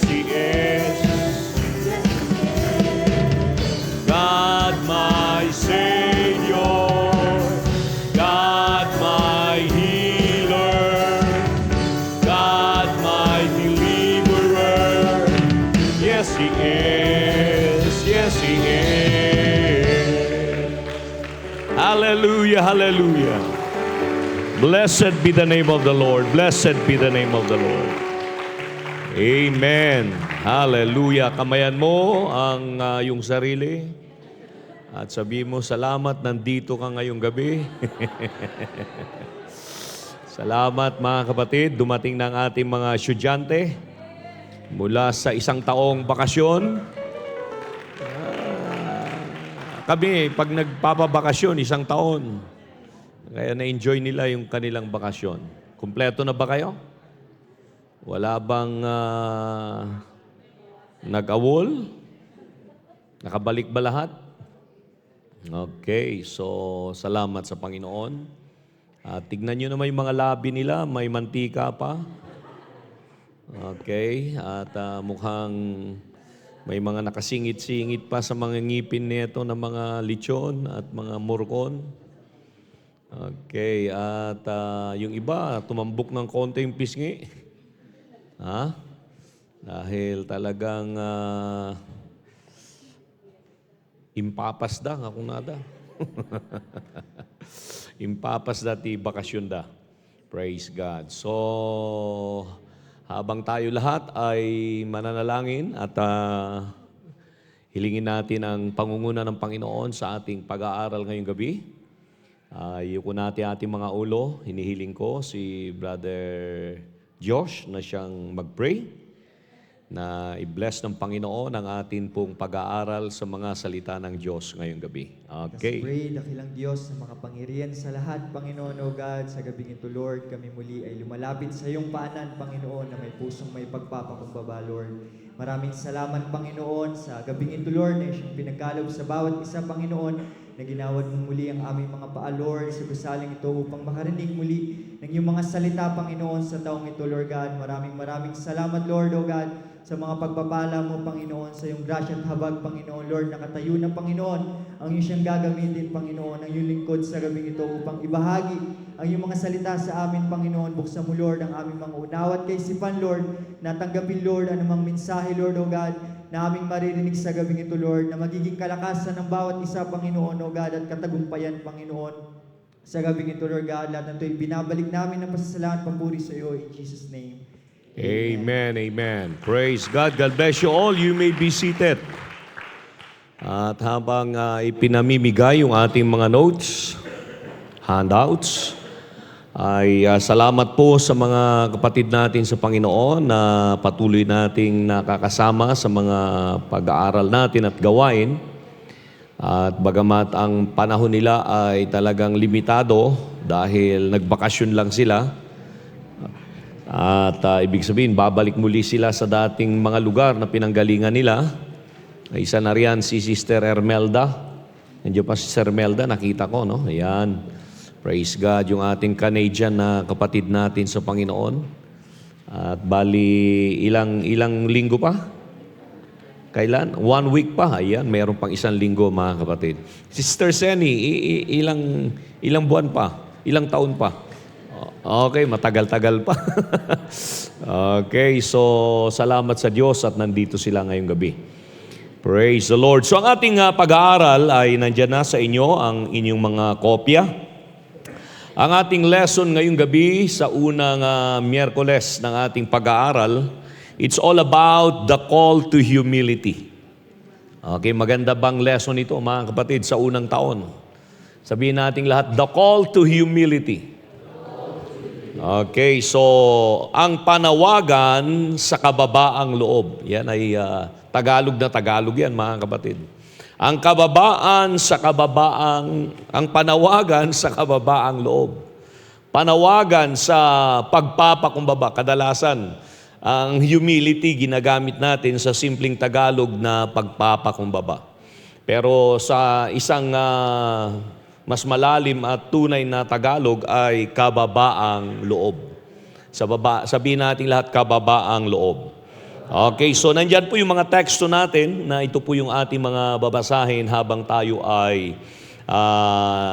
He is. God my Savior, God my healer, God my deliverer. Yes, He is. Yes, He is. Hallelujah, hallelujah. Blessed be the name of the Lord. Blessed be the name of the Lord. Amen. Hallelujah. Kamayan mo ang iyong sarili at sabihin mo, salamat nandito ka ngayong gabi. Salamat mga kapatid. Dumating na ang ating mga estudyante mula sa isang taong bakasyon. Kami, pag nagpapabakasyon, isang taon. Kaya na-enjoy nila yung kanilang bakasyon. Kumpleto na ba kayo? Wala bang nag-awol? Nakabalik ba lahat? Okay, so salamat sa Panginoon. Tignan nyo naman yung mga labi nila, may mantika pa. Okay, at mukhang may mga nakasingit-singit pa sa mga ngipin nito ng mga lechon at mga murkon. Okay, at yung iba, tumambok ng konti yung pisngi. Ha? Dahil talagang impapas da, ako nada. Impapas da ti bakasyon da. Praise God. So, habang tayo lahat ay mananalangin at hilingin natin ang pangunguna ng Panginoon sa ating pag-aaral ngayong gabi. Yuko natin ating mga ulo, hinihiling ko si Brother Josh na siyang mag-pray na i-bless ng Panginoon ang atin pong pag-aaral sa mga salita ng Diyos ngayong gabi. Okay. Let's pray, dakilang Diyos na makapangyarihan sa lahat, Panginoon, O God, sa gabing ito, Lord, kami muli ay lumalapit sa iyong paanan, Panginoon, na may pusong may pagpapakumbaba, Lord. Maraming salamat, Panginoon, sa gabing ito, Lord, na siyang pinagkalob sa bawat isa, Panginoon, na ginawad mo muli ang aming mga paa, Lord, sa gusaling ito upang makarinig muli ng iyong mga salita, Panginoon, sa taong ito, Lord God. Maraming salamat, Lord, O God, sa mga pagpapala mo, Panginoon, sa iyong grasya at habag, Panginoon, Lord, nakatayo na, Panginoon, ang iyong siyang gagamitin, Panginoon, ang iyong lingkod sa gabing ito upang ibahagi ang iyong mga salita sa amin, Panginoon. Buksan mo, Lord, ang aming mga unawa at kaisipan, Lord, na tanggapin, Lord, anumang mensahe, Lord, O God, na aming maririnig sa gabing ito, Lord, na magiging kalakasan ng bawat isa, Panginoon, O God, at katagumpayan, Panginoon, sa gabing ito, Lord God. Lahat ng ito'y binabalik namin ng pasasalamat, papuri sa iyo, in Jesus' name. Amen, amen. Praise God. God bless you all. You may be seated. At habang ipinamimigay yung ating mga notes, handouts, ay salamat po sa mga kapatid natin sa Panginoon na patuloy nating nakakasama sa mga pag-aaral natin at gawain. At bagamat ang panahon nila ay talagang limitado dahil nagbakasyon lang sila, at ibig sabihin, babalik muli sila sa dating mga lugar na pinanggalingan nila. Isa na riyan si Sister Ermelda. Nandiyo pa si Sister Ermelda, nakita ko, no? Ayan. Praise God, yung ating Canadian na kapatid natin sa Panginoon. At bali, ilang linggo pa? Kailan? 1 week pa. Ayan, mayroon pang 1 linggo, mga kapatid. Sister Senny, ilang buwan pa? Ilang taon pa? Okay, matagal-tagal pa. Okay, so salamat sa Diyos at nandito sila ngayong gabi. Praise the Lord. So ang ating pag-aaral ay nandyan na sa inyo ang inyong mga kopya. Ang ating lesson ngayong gabi sa unang Miyerkules ng ating pag-aaral, it's all about the call to humility. Okay, maganda bang lesson ito, mga kapatid, sa unang taon? Sabihin natin lahat, the call to humility. Okay, so ang panawagan sa kababaang loob. Yan ay Tagalog na Tagalog yan, mga kapatid. Ang panawagan sa kababaang loob. Panawagan sa pagpapakumbaba. Kadalasan, ang humility ginagamit natin sa simpleng Tagalog na pagpapakumbaba. Pero sa isang mas malalim at tunay na Tagalog ay kababaang loob. Sabihin natin lahat, kababaang loob. Okay, so nandyan po yung mga teksto natin na ito po yung ating mga babasahin habang tayo ay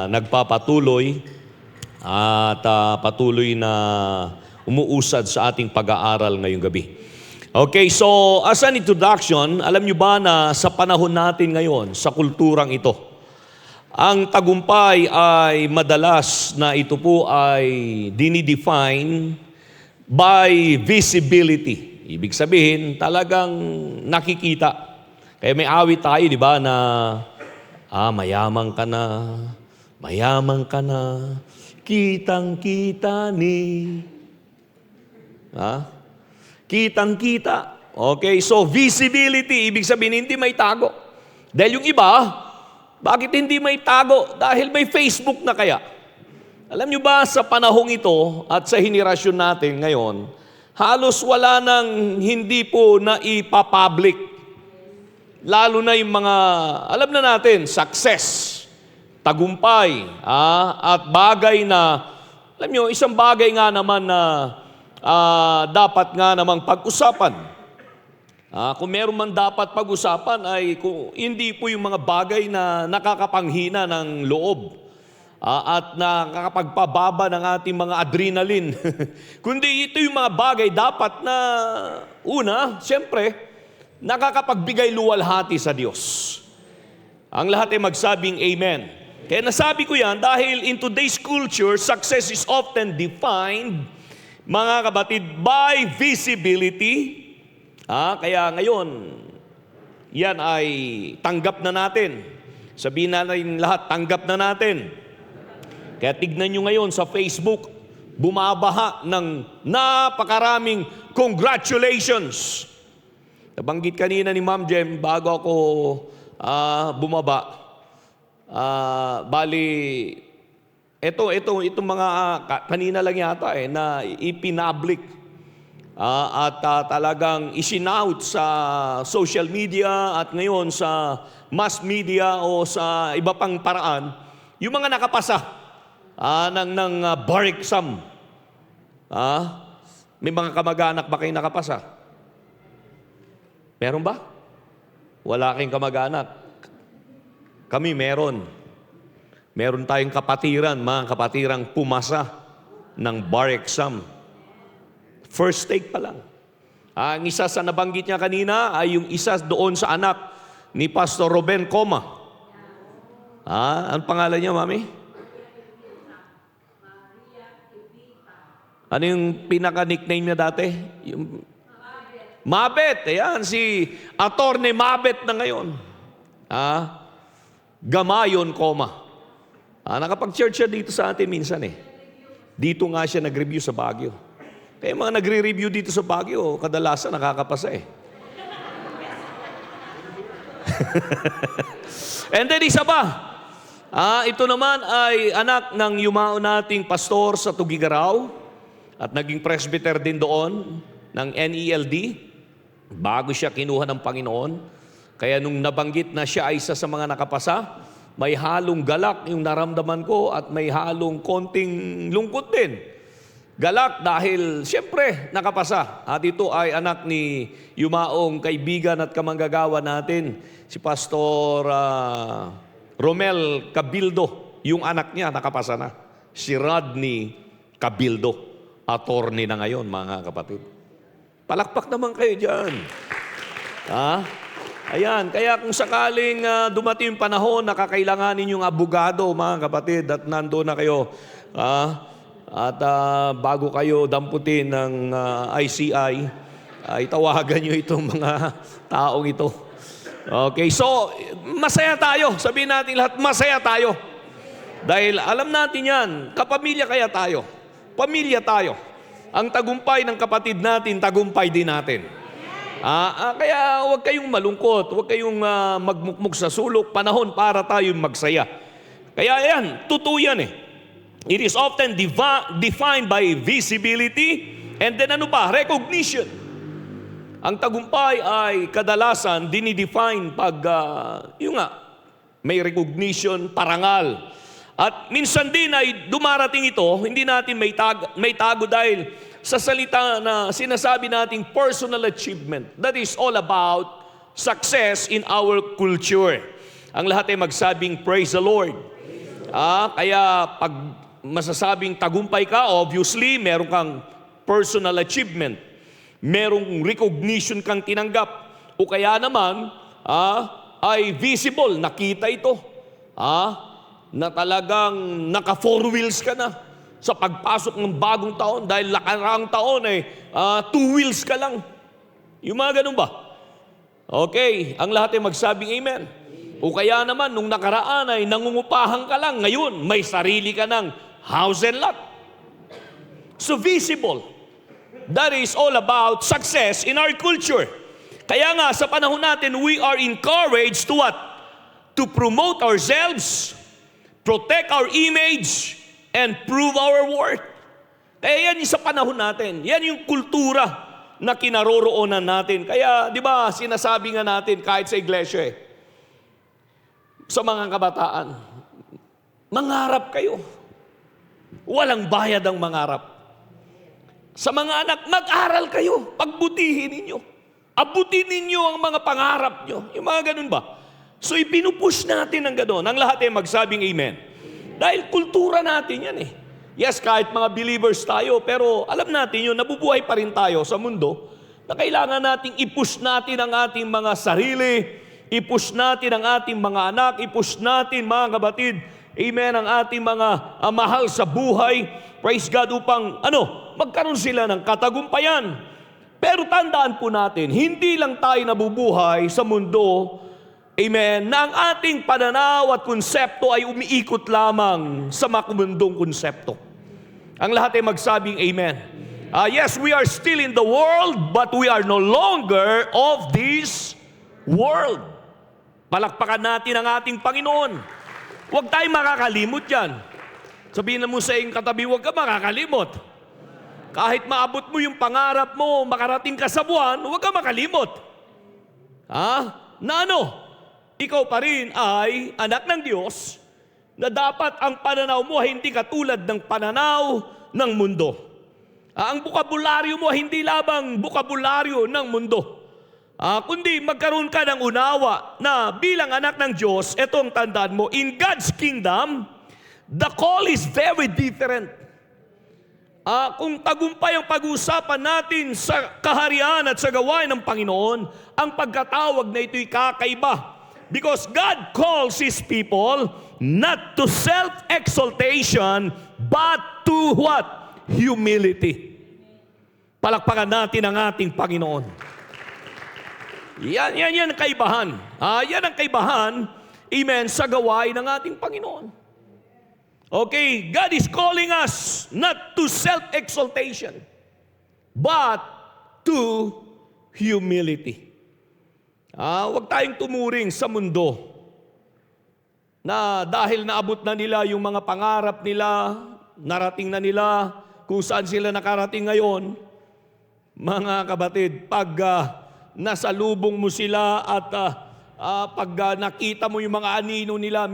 nagpapatuloy at patuloy na umuusad sa ating pag-aaral ngayong gabi. Okay, so as an introduction, alam nyo ba na sa panahon natin ngayon, sa kulturang ito, ang tagumpay ay madalas na ito po ay dinidefine by visibility. Ibig sabihin, talagang nakikita. Kaya may awit tayo, di ba, na mayaman ka na, kitang-kita ni. Kitang-kita. Okay, so visibility, ibig sabihin, hindi may tago. Dahil yung iba, bakit hindi may tago? Dahil may Facebook na kaya. Alam nyo ba, sa panahong ito at sa henerasyon natin ngayon, halos wala nang hindi po na ipapublic. Lalo na yung mga, alam na natin, success, tagumpay, at bagay na, alam nyo, isang bagay nga naman na dapat nga namang pag-usapan. Kung meron man dapat pag-usapan ay hindi po yung mga bagay na nakakapanghina ng loob. At nakakapagpababa ng ating mga adrenaline. Kundi ito yung mga bagay dapat na, una, siyempre, nakakapagbigay luwalhati sa Diyos. Ang lahat ay magsabing Amen. Kaya nasabi ko yan dahil in today's culture, success is often defined, mga kapatid, by visibility. Kaya ngayon, yan ay tanggap na natin. Sabihin natin lahat, tanggap na natin. Kaya tignan nyo ngayon sa Facebook, bumabaha ng napakaraming congratulations. Nabanggit kanina ni Ma'am Jem, bago ako bumaba, itong mga kanina lang yata na ipinablik at talagang isinout sa social media at ngayon sa mass media o sa iba pang paraan, yung mga nakapasa ng bar exam. May mga kamag-anak ba kayo nakapasa? Meron ba? Wala kayong kamag-anak. Kami meron. Meron tayong kapatiran, mga kapatirang pumasa ng bar exam. First take pa lang. Ang isa sa nabanggit niya kanina ay yung isa doon sa anak ni Pastor Ruben Coma. Ang pangalan niya, Mami? Ano yung pinaka-nickname niya dati? Yung Mabet. Ayan, si Attorney Mabet na ngayon. Gamayon, Coma. Nakapag-church siya dito sa atin minsan . Dito nga siya nag-review sa Baguio. Kaya mga nagre-review dito sa Baguio, kadalasan nakakapasa . And then isa pa. Ito naman ay anak ng yumao nating pastor sa Tugigaraw. At naging presbyter din doon ng NELD bago siya kinuha ng Panginoon. Kaya nung nabanggit na siya ay isa sa mga nakapasa, may halong galak yung naramdaman ko at may halong konting lungkot din. Galak dahil siyempre nakapasa. At ito ay anak ni yumaong kaibigan at kamanggagawa natin, si Pastor Romel Cabildo. Yung anak niya nakapasa na. Si Rodney Cabildo. Attorney na ngayon, mga kapatid. Palakpak naman kayo dyan. Ayan, kaya kung sakaling dumating yung panahon na kakailanganin yung abogado, mga kapatid, at nandoon na kayo, at bago kayo damputin ng ICI, ay tawagan nyo itong mga taong ito. Okay, so masaya tayo. Sabihin natin lahat, masaya tayo. Dahil alam natin yan, kapamilya kaya tayo. Pamilya tayo. Ang tagumpay ng kapatid natin, tagumpay din natin. Kaya huwag kayong malungkot, huwag kayong magmukmuk sa sulok, panahon para tayong magsaya. Kaya yan, totoo yan . It is often defined by visibility and then recognition. Ang tagumpay ay kadalasan dinidefine pag may recognition, parangal. At minsan din ay dumarating ito, hindi natin may tago dahil sa salita na sinasabi nating personal achievement. That is all about success in our culture. Ang lahat ay magsabing, praise the Lord. Kaya pag masasabing tagumpay ka, obviously, meron kang personal achievement. Merong recognition kang tinanggap. O kaya naman, ay visible, nakita ito. Na talagang naka-four wheels ka na sa pagpasok ng bagong taon dahil nakaraang taon two wheels ka lang. Yung mga ganun ba? Okay, ang lahat ay magsabing amen. O kaya naman, nung nakaraan ay nangungupahan ka lang, ngayon may sarili ka ng house and lot. So visible. That is all about success in our culture. Kaya nga, sa panahon natin, we are encouraged to what? To promote ourselves, protect our image, and prove our worth. Kaya yan yung sa panahon natin. Yan yung kultura na kinaroroonan natin. Kaya, di ba, sinasabi nga natin kahit sa iglesia sa mga kabataan, mangarap kayo. Walang bayad ang mangarap. Sa mga anak, mag-aral kayo. Pagbutihin ninyo. Abutin ninyo ang mga pangarap nyo. Yung mga ganun ba? So, ipinupush natin ang ganun. Ang lahat ay magsabing amen. Dahil kultura natin yan Yes, kahit mga believers tayo, pero alam natin yun, nabubuhay pa rin tayo sa mundo na kailangan nating i-push natin ang ating mga sarili, i-push natin ang ating mga anak, i-push natin mga kabatid, amen, ang ating mga mahal sa buhay, praise God, upang magkaroon sila ng katagumpayan. Pero tandaan po natin, hindi lang tayo nabubuhay sa mundo, amen, na ang ating pananaw at konsepto ay umiikot lamang sa makumundong konsepto. Ang lahat ay magsabing amen. Yes, we are still in the world, but we are no longer of this world. Palakpakan natin ang ating Panginoon. Huwag tayong makakalimot yan. Sabihin na mo sa iyong katabi, huwag ka makakalimot. Kahit maabot mo yung pangarap mo, makarating ka sa buwan, huwag ka makalimot. Ikaw pa rin ay anak ng Diyos na dapat ang pananaw mo ay hindi katulad ng pananaw ng mundo. Ang bukabularyo mo ay hindi labang bukabularyo ng mundo. Kundi magkaroon ka ng unawa na bilang anak ng Diyos, ito ang tandaan mo, in God's kingdom, the call is very different. Kung tagumpay ang pag-uusapan natin sa kaharian at sa gawain ng Panginoon, ang pagkatawag na ito'y kakaiba. Because God calls His people not to self-exaltation, but to what? Humility. Palakpakan natin ang ating Panginoon. Yan ang kaibahan. Yan ang kaibahan, amen, sa gawain ng ating Panginoon. Okay, God is calling us not to self-exaltation, but to humility. Huwag tayong tumuring sa mundo na dahil naabot na nila yung mga pangarap nila, narating na nila kung saan sila nakarating ngayon. Mga kabatid, pag nasa lubong mo sila at pag nakita mo yung mga anino nila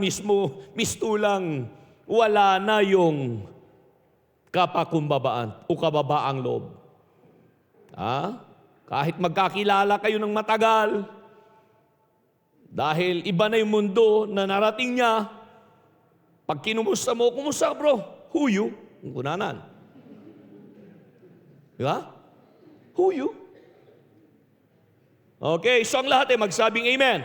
mistulang, wala na yung kapakumbabaan o kababaang loob. Kahit magkakilala kayo ng matagal, dahil iba na yung mundo na narating niya, pag kinumusta mo, kumusta bro? Who you? Kunanan. Diba? Who you? Okay, so ang lahat ay magsabing amen.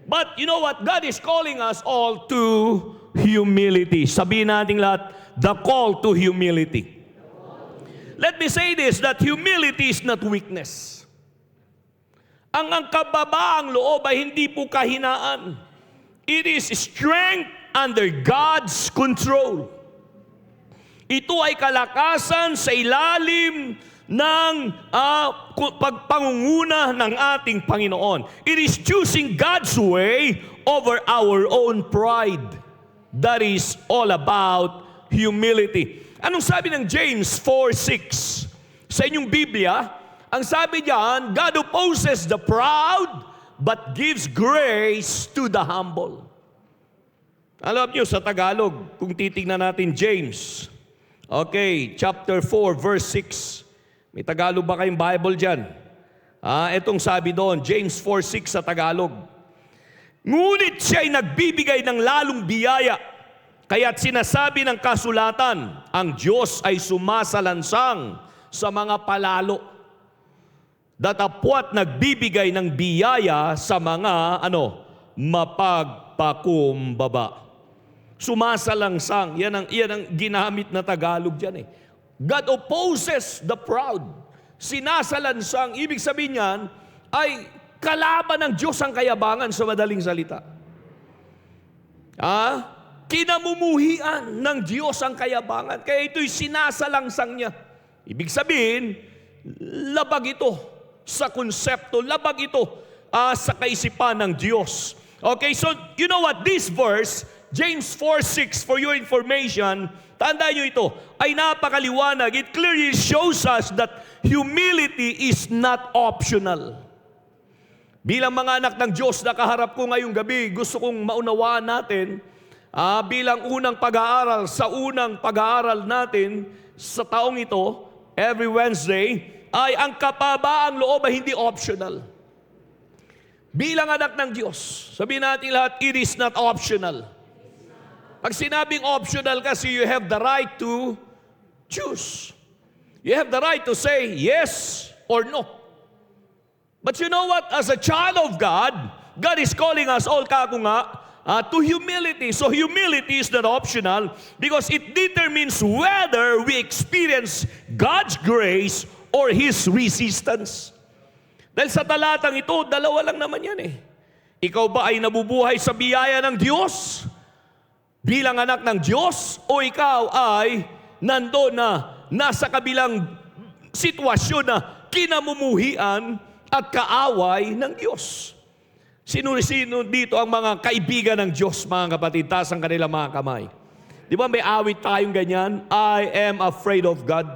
But you know what? God is calling us all to humility. Sabihin natin lahat, the call to humility. Let me say this, that humility is not weakness. Ang kababaang loob ay hindi po kahinaan. It is strength under God's control. Ito ay kalakasan sa ilalim ng pagpangunguna ng ating Panginoon. It is choosing God's way over our own pride. That is all about humility. Anong sabi ng James 4:6? Sa inyong Biblia, ang sabi diyan, God opposes the proud, but gives grace to the humble. Alam niyo, sa Tagalog, kung titignan natin James, Okay, chapter 4, verse 6. May Tagalog ba kayong Bible dyan? Itong sabi doon, James 4:6 sa Tagalog. Ngunit siya'y nagbibigay ng lalong biyaya, kaya't sinasabi ng kasulatan, ang Diyos ay sumasalansang sa mga palalo. Datapwat nagbibigay ng biyaya sa mga, mapagpakumbaba. Sumasalangsang, yan ang ginamit na Tagalog dyan eh. God opposes the proud. Sinasalansang, ibig sabihin niyan, ay kalaban ng Diyos ang kayabangan sa madaling salita. Kinamumuhian ng Diyos ang kayabangan. Kaya ito'y sinasalangsang niya. Ibig sabihin, labag ito sa konsepto, labag ito sa kaisipan ng Diyos. Okay, so you know what? This verse, James 4:6, for your information, tandaan nyo ito, ay napakaliwanag. It clearly shows us that humility is not optional. Bilang mga anak ng Diyos na kaharap ko ngayong gabi, gusto kong maunawaan natin, bilang unang pag-aaral, sa unang pag-aaral natin sa taong ito, every Wednesday, ay ang kapabaang loob ay hindi optional. Bilang anak ng Diyos, sabihin natin lahat, it is not optional. Pag sinabing optional kasi, you have the right to choose. You have the right to say yes or no. But you know what? As a child of God, God is calling us all to humility. So humility is not optional because it determines whether we experience God's grace or His resistance. Dahil sa talatang ito, dalawa lang naman yan eh. Ikaw ba ay nabubuhay sa biyaya ng Diyos bilang anak ng Diyos, o ikaw ay nandoon na nasa kabilang sitwasyon na kinamumuhian at kaaway ng Diyos? Sino-sino dito ang mga kaibigan ng Diyos, mga kapatid? Taas ang kanilang mga kamay. Di ba may awit tayong ganyan? I am afraid of God.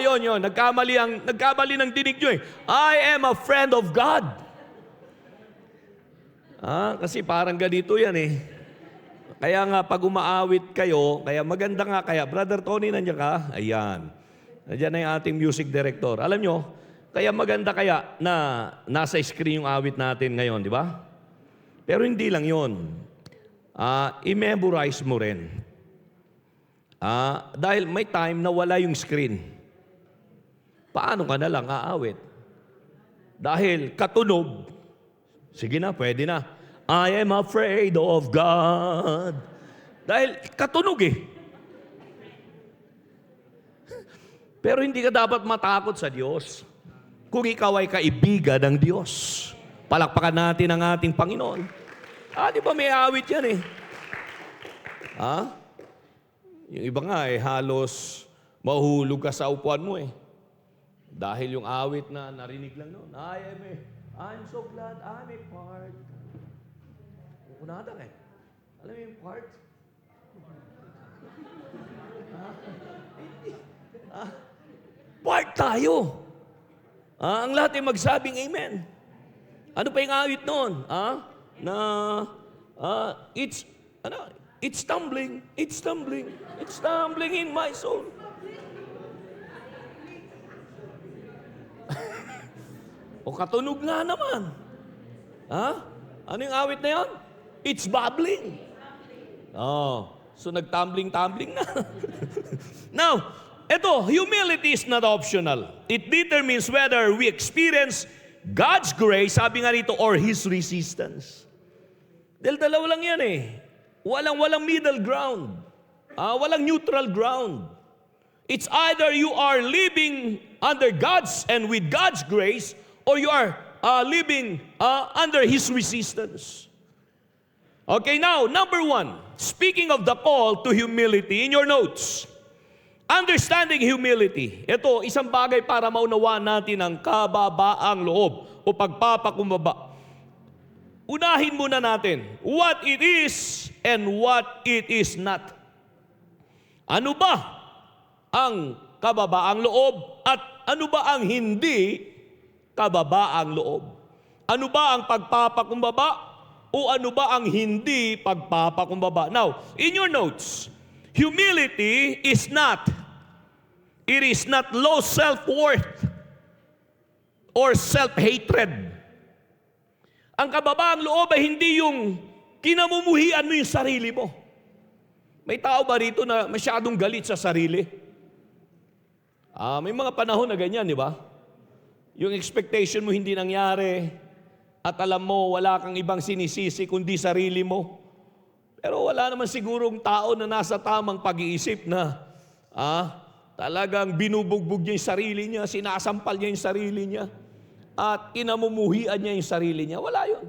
Yun. Nagkamali ng dinig nyo eh. I am a friend of God. Kasi parang ganito yan eh. Kaya nga pag umaawit kayo, kaya maganda nga kaya, Brother Tony, nandiyan ka? Ayan. Nandiyan na yung ating music director. Alam nyo, kaya maganda kaya na nasa screen yung awit natin ngayon, di ba? Pero hindi lang yun. I-memorize mo rin. Dahil may time na wala yung screen. Paano ka na lang aawit? Dahil katunog, sige na, pwede na. I am afraid of God. Dahil katunog eh. Pero hindi ka dapat matakot sa Diyos kung ikaw ay kaibigan ng Diyos. Palakpakan natin ang ating Panginoon. Di ba may awit yan eh? Yung iba nga eh, halos mahulog ka sa upuan mo eh. Dahil yung awit na narinig lang noon, I'm so glad I'm a part. Kunada eh. Alam mo yung part? Part tayo. Ang lahat ay magsabing amen. Ano pa yung awit noon? It's tumbling in my soul. O katunog nga naman. Ano yung awit na yun? It's bubbling. So nag-tumbling na. Now, ito, humility is not optional. It determines whether we experience God's grace, sabi nga rito, or His resistance. Dahil dalawa lang yan eh. Walang middle ground. Walang neutral ground. It's either you are living under God's and with God's grace, or you are living under His resistance. Okay, now, number 1, speaking of the call to humility, in your notes, understanding humility. Ito, isang bagay para maunawaan natin ang kababaang loob o pagpapakumbaba. Unahin muna natin what it is and what it is not. Ano ba ang kababaang loob at ano ba ang hindi kababaang loob? Ano ba ang pagpapakumbaba o ano ba ang hindi pagpapakumbaba? Now, in your notes, humility is not low self-worth or self-hatred. Ang kababaang loob ay hindi yung kinamumuhian mo yung sarili mo. May tao ba rito na masyadong galit sa sarili? May mga panahon na ganyan, di ba? Yung expectation mo hindi nangyari at alam mo wala kang ibang sinisisi kundi sarili mo. Pero wala naman sigurong tao na nasa tamang pag-iisip na talagang binubugbog niya yung sarili niya, sinasampal niya yung sarili niya, at kinamumuhian niya yung sarili niya. Wala yun.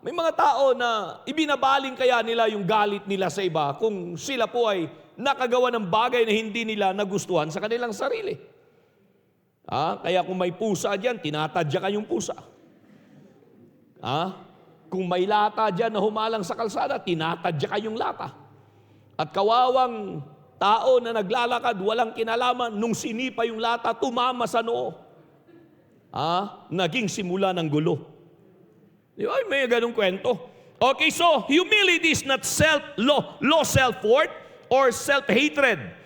May mga tao na ibinabaling kaya nila yung galit nila sa iba kung sila po ay nakagawa ng bagay na hindi nila nagustuhan sa kanilang sarili. Kaya kung may pusa dyan, tinatadya kayong pusa. Kung may lata dyan na humalang sa kalsada, tinatadya kayong lata. At kawawang tao na naglalakad, walang kinalaman, nung sinipa yung lata, tumama sa noo. Naging simula ng gulo. Di ba? May ganung kwento. Okay, so humility is not low self-worth or self-hatred.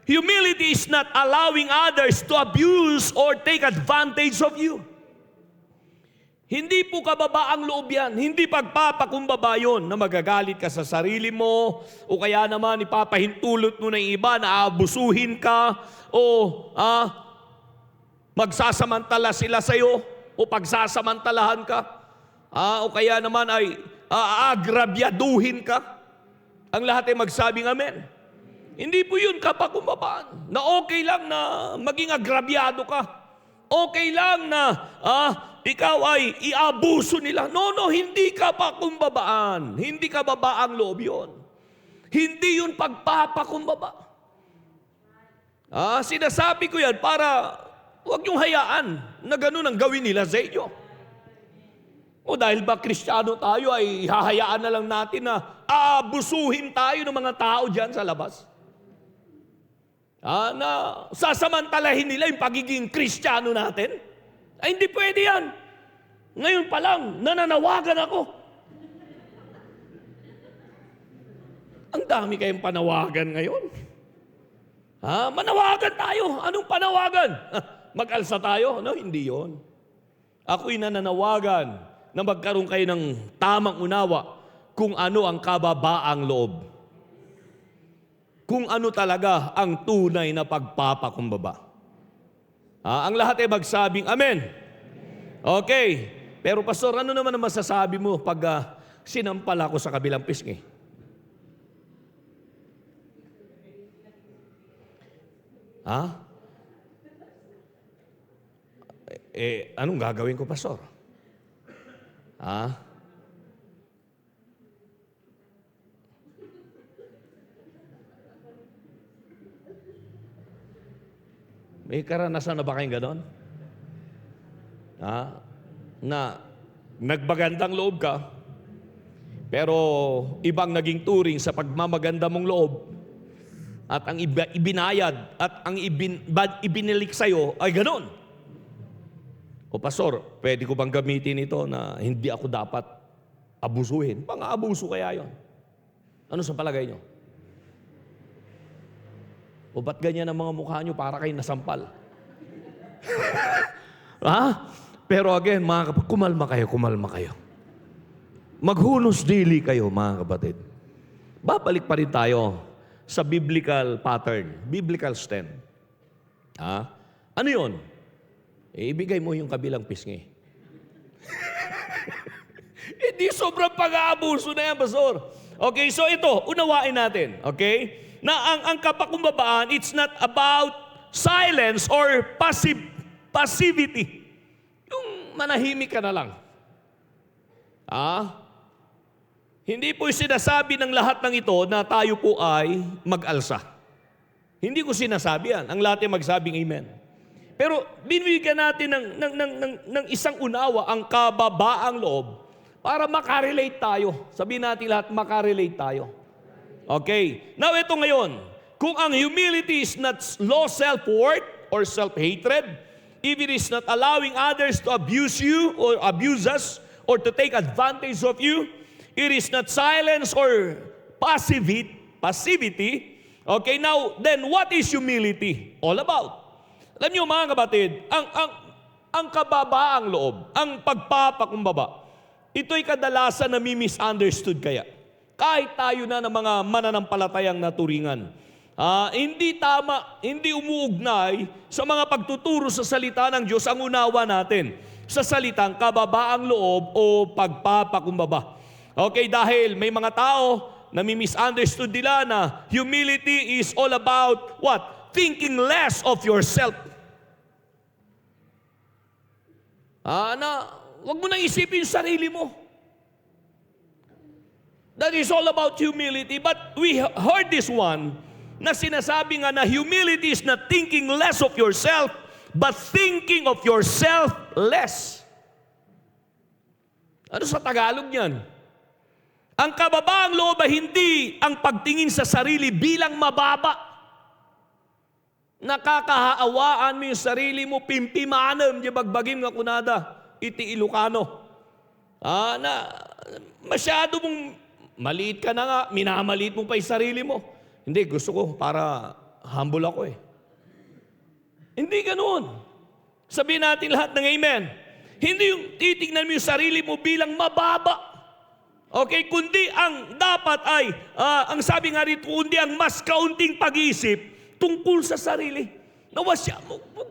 Humility is not allowing others to abuse or take advantage of you. Hindi po kababaang loob yan. Hindi pagpapakumbaba yun na magagalit ka sa sarili mo o kaya naman ipapahintulot mo ng iba na abusuhin ka o magsasamantala sila sa iyo o pagsasamantalahan ka. O kaya naman ay aagrabyaduhin ka. Ang lahat ay magsabing amen. Hindi po yun kapakumbabaan. Na okay lang na maging agrabyado ka. Okay lang na ikaw ay iabuso nila. No, hindi kapakumbabaan. Hindi kababaang loob yun. Hindi yun pagpapakumbaba. Sinasabi ko yan para huwag niyong hayaan na ganun ang gawin nila sa inyo. O dahil ba Kristiyano tayo ay hahayaan na lang natin na aabusuhin tayo ng mga tao dyan sa labas? Na sasamantalahin nila yung pagiging Kristiyano natin? Ay hindi pwede yan. Ngayon pa lang, nananawagan ako. Ang dami kayong panawagan ngayon. Manawagan tayo. Anong panawagan? Mag-alsa tayo? No, hindi yon. Ako'y nananawagan na magkaroon kayo ng tamang unawa kung ano ang kababaang loob. Kung ano talaga ang tunay na pagpapakumbaba. Ang lahat ay magsabing amen. Okay. Pero pastor, ano naman ang masasabi mo pag sinampal ako sa kabilang pisngi? Anong gagawin ko, pastor? May karanasan na ba kayong ganon? Na nagbagandang loob ka, pero ibang naging turing sa pagmamaganda mong loob, at ang ibinayad at ang ibinilik sa'yo ay ganon. O pastor, pwede ko bang gamitin ito na hindi ako dapat abusuhin? Pang-aabuso kaya yon? Ano sa palagay nyo? O ba't ganyan ang mga mukha nyo para kayo nasampal? Pero again, mga kapatid, kumalma kayo. Maghunos dili kayo, mga kapatid. Babalik pa rin tayo sa biblical pattern, biblical stand. Ano yun? Ibigay mo yung kabilang pisngi. Hindi sobrang pag-aabuso na yan, pastor. Okay, so ito, unawain natin. Okay? Na ang kapakumbabaan, it's not about silence or passivity. Yung manahimik ka na lang. Hindi po sinasabi ng lahat ng ito na tayo po ay mag-alsa. Hindi ko sinasabi yan. Ang lahat ay magsabing amen. Pero binibigyan natin ng isang unawa ang kababaang loob para makarelate tayo. Sabihin natin lahat, makarelate tayo. Okay. Now, ito ngayon. Kung ang humility is not low self-worth or self-hatred, if it is not allowing others to abuse you or abuse us or to take advantage of you. It is not silence or passivity. Okay, now, then what is humility all about? Alam niyo mga kapatid, ang kababaang loob, ang pagpapakumbaba, ito'y kadalasan na misunderstood kaya. Kahit tayo na ng mga mananampalatayang naturingan. Hindi tama, hindi umuugnay sa mga pagtuturo sa salita ng Diyos ang unawa natin sa salitang kababaang loob o pagpapakumbaba. Okay, dahil may mga tao na misunderstood nila na humility is all about what? Thinking less of yourself. Wag mo nang isipin yung sarili mo. That is all about humility. But we heard this one, na sinasabi nga na humility is not thinking less of yourself, but thinking of yourself less. Ano sa Tagalog niyan? Ang kababaang loob ay hindi ang pagtingin sa sarili bilang mababa. Nakakahaawaan mo yung sarili mo, pimpimanam, di bagbagim nga kunada, iti Ilocano. Masyado mong maliit ka na nga, minamaliit mo pa yung sarili mo. Hindi, gusto ko para humble ako eh. Hindi ganoon. Sabihin natin lahat ng amen. Hindi yung titignan mo yung sarili mo bilang mababa. Okay, kundi ang dapat ay, ang sabi nga rito, kundi ang mas kaunting pag-iisip tungkol sa sarili. Na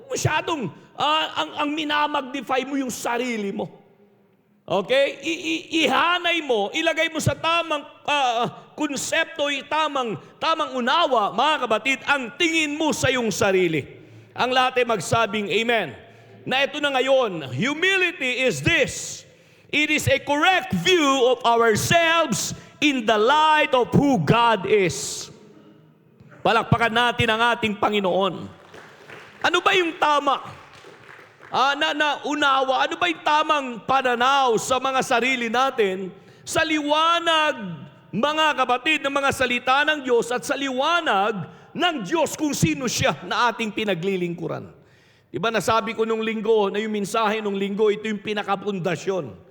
masyadong, ang minamagnify mo yung sarili mo. Okay? Ihanay mo, ilagay mo sa tamang konsepto, tamang unawa, mga kapatid, ang tingin mo sa iyong sarili. Ang lahat ay magsabing amen. Na ito na ngayon, humility is this. It is a correct view of ourselves in the light of who God is. Palakpakan natin ang ating Panginoon. Ano ba yung tama? Unawa, ano ba yung tamang pananaw sa mga sarili natin sa liwanag, mga kapatid, ng mga salita ng Diyos at sa liwanag ng Diyos kung sino siya na ating pinaglilingkuran. Diba nasabi ko nung linggo na yung mensahe nung linggo, ito yung pinakapundasyon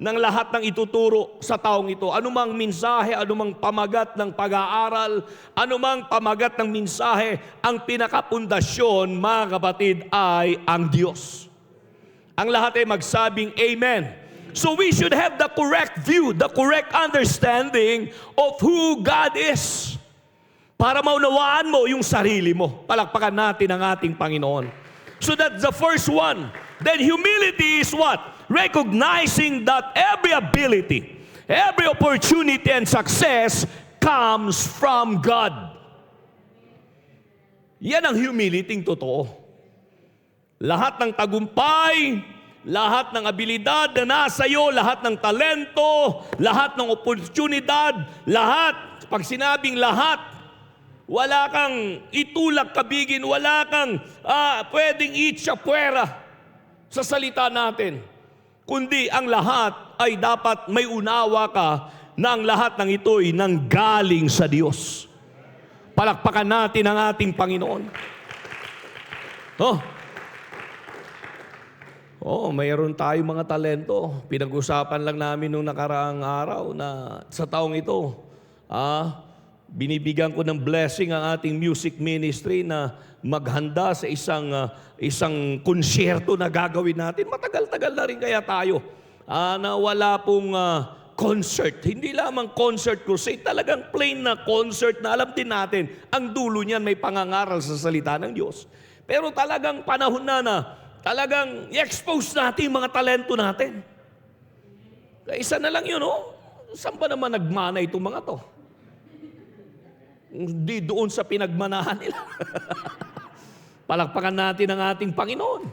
ng lahat ng ituturo sa taong ito. Anumang mensahe, anumang pamagat ng pag-aaral, anumang pamagat ng mensahe, ang pinakapundasyon, mga kapatid, ay ang Diyos. Ang lahat ay magsabing amen. So we should have the correct view, the correct understanding of who God is. Para maunawaan mo yung sarili mo. Palakpakan natin ang ating Panginoon. So that's the first one. Then humility is what? Recognizing that every ability, every opportunity and success comes from God. Yan ang humility totoo. Lahat ng tagumpay, lahat ng abilidad na nasa iyo, lahat ng talento, lahat ng oportunidad, lahat, pag sinabing lahat, wala kang itulak kabigin, wala kang pwedeng itsapuera sa salita natin. Kundi ang lahat ay dapat may unawa ka na ang lahat ng ito'y nanggaling sa Diyos. Palakpakan natin ang ating Panginoon. Mayroon tayong mga talento. Pinag-usapan lang namin nung nakaraang araw na sa taong ito, binibigyan ko ng blessing ang ating music ministry na maghanda sa isang konsyerto na gagawin natin. Matagal-tagal na rin kaya tayo na wala pong concert. Hindi lamang concert crusade, talagang plain na concert na alam din natin, ang dulo niyan may pangangaral sa salita ng Diyos. Pero talagang panahon na talagang i-expose natin yung mga talento natin. Kaya isa na lang yun, saan ba naman nagmana itong mga to? Hindi doon sa pinagmanahan nila. Palakpakan natin ang ating Panginoon.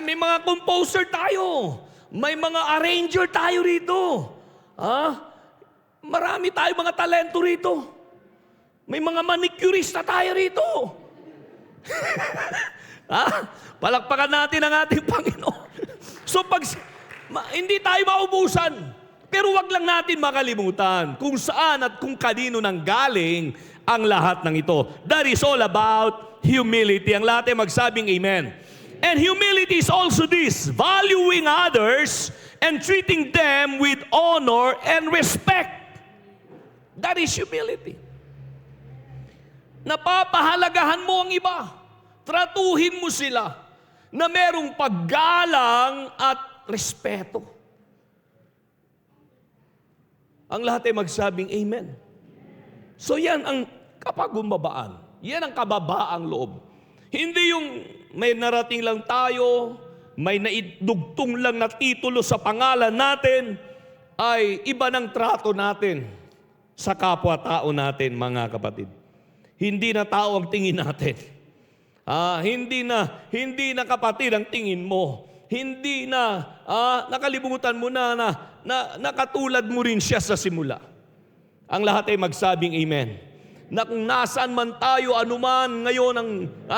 May mga composer tayo. May mga arranger tayo rito. Marami tayo mga talento rito. May mga manicurista tayo rito. Palakpakan natin ang ating Panginoon. So hindi tayo maubusan, pero wag lang natin makalimutan kung saan at kung kanino nanggaling ang lahat ng ito. That is all about humility. Ang lahat ay magsabing amen. And humility is also this, valuing others and treating them with honor and respect. That is humility. Napapahalagahan mo ang iba. Tratuhin mo sila na merong paggalang at respeto. Ang lahat ay magsabing amen. So yan ang kapagumbabaan. Yan ang kababaang loob. Hindi yung may narating lang tayo, may naidugtong lang na titulo sa pangalan natin, ay iba ng trato natin sa kapwa-tao natin, mga kapatid. Hindi na tao ang tingin natin. Hindi na kapatid ang tingin mo. Hindi na nakalimutan mo na nakatulad mo rin siya sa simula. Ang lahat ay magsabing amen. Na kung nasaan man tayo, anuman ngayon ang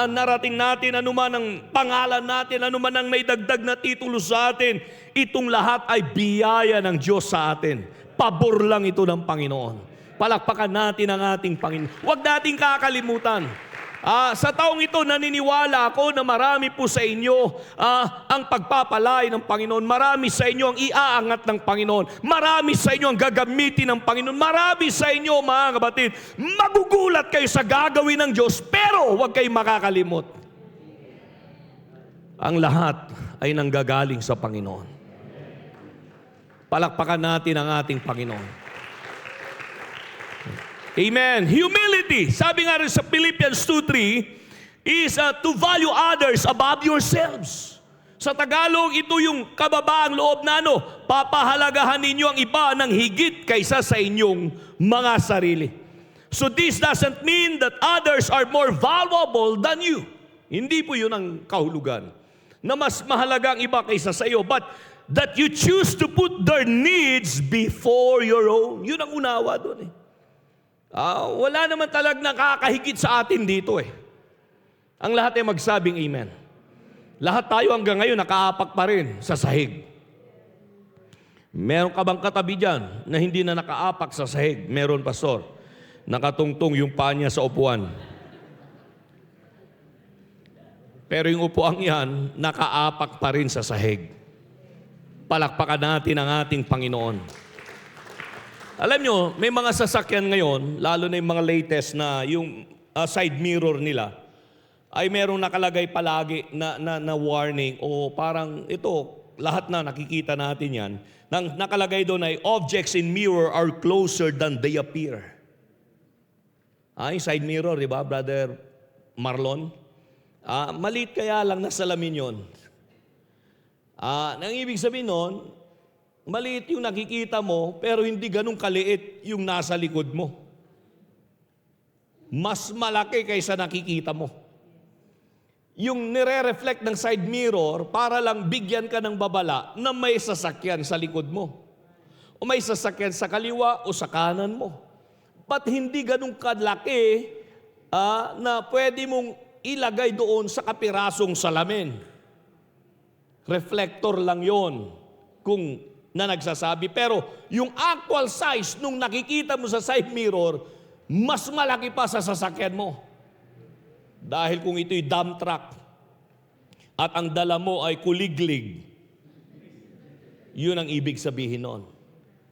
narating natin, anuman ang pangalan natin, anuman ang may dagdag na titulo sa atin, itong lahat ay biyaya ng Diyos sa atin. Pabor lang ito ng Panginoon. Palakpakan natin ang ating Panginoon. Huwag nating kakalimutan. Sa taong ito, naniniwala ako na marami po sa inyo ang pagpapalay ng Panginoon. Marami sa inyo ang iaangat ng Panginoon. Marami sa inyo ang gagamitin ng Panginoon. Marami sa inyo, mga kapatid, magugulat kayo sa gagawin ng Diyos, pero huwag kayong makakalimot. Ang lahat ay nanggagaling sa Panginoon. Palakpakan natin ang ating Panginoon. Amen. Humility, sabi nga rin sa Philippians 2:3, is to value others above yourselves. Sa Tagalog, ito yung kababaang loob na papahalagahan ninyo ang iba ng higit kaysa sa inyong mga sarili. So this doesn't mean that others are more valuable than you. Hindi po yun ang kahulugan. Na mas mahalaga ang iba kaysa sa iyo, but that you choose to put their needs before your own. Yun ang unawa doon wala naman talagang nakakahigit sa atin dito Ang lahat ay magsabing amen. Lahat tayo hanggang ngayon nakaapak pa rin sa sahig. Meron ka bang katabi dyan na hindi na nakaapak sa sahig? Meron, pastor. Nakatungtong yung paa niya sa upuan. Pero yung upuan yan, nakaapak pa rin sa sahig. Palakpakan natin ang ating Panginoon. Alam nyo, may mga sasakyan ngayon, lalo na yung mga latest na yung side mirror nila, ay merong nakalagay palagi na warning o parang ito, lahat na nakikita natin yan, nang nakalagay doon ay objects in mirror are closer than they appear. Yung side mirror, di ba, Brother Marlon? Maliit kaya lang na salamin yun. Nang ibig sabihin nun, maliit yung nakikita mo, pero hindi ganun kaliit yung nasa likod mo. Mas malaki kaysa nakikita mo. Yung nire-reflect ng side mirror, para lang bigyan ka ng babala na may sasakyan sa likod mo. O may sasakyan sa kaliwa o sa kanan mo. But hindi ganun kalaki na pwede mong ilagay doon sa kapirasong salamin. Reflector lang yon kung na nagsasabi. Pero yung actual size nung nakikita mo sa side mirror, mas malaki pa sa sasakyan mo. Dahil kung ito'y dump truck at ang dala mo ay kuliglig, yun ang ibig sabihin nun.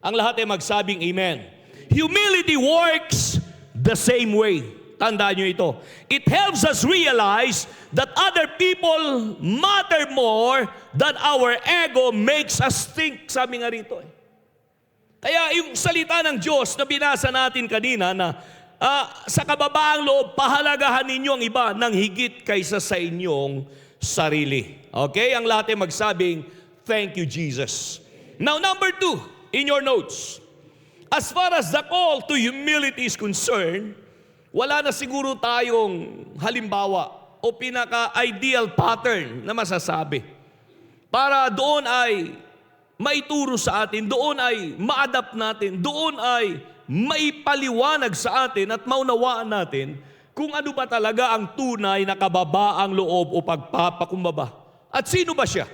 Ang lahat ay magsabing amen. Humility works the same way. Tandaan nyo ito. It helps us realize that other people matter more than our ego makes us think. Sabi nga rito Kaya yung salita ng Diyos na binasa natin kanina na sa kababaang loob, pahalagahan ninyo ang iba ng higit kaysa sa inyong sarili. Okay? Ang lahat ay magsabing, thank you, Jesus. Now, number 2, in your notes. As far as the call to humility is concerned, wala na siguro tayong halimbawa o pinaka-ideal pattern na masasabi. Para doon ay maituro sa atin, doon ay ma-adapt natin, doon ay maipaliwanag sa atin at maunawaan natin kung ano ba talaga ang tunay na kababaang loob o pagpapakumbaba. At sino ba siya?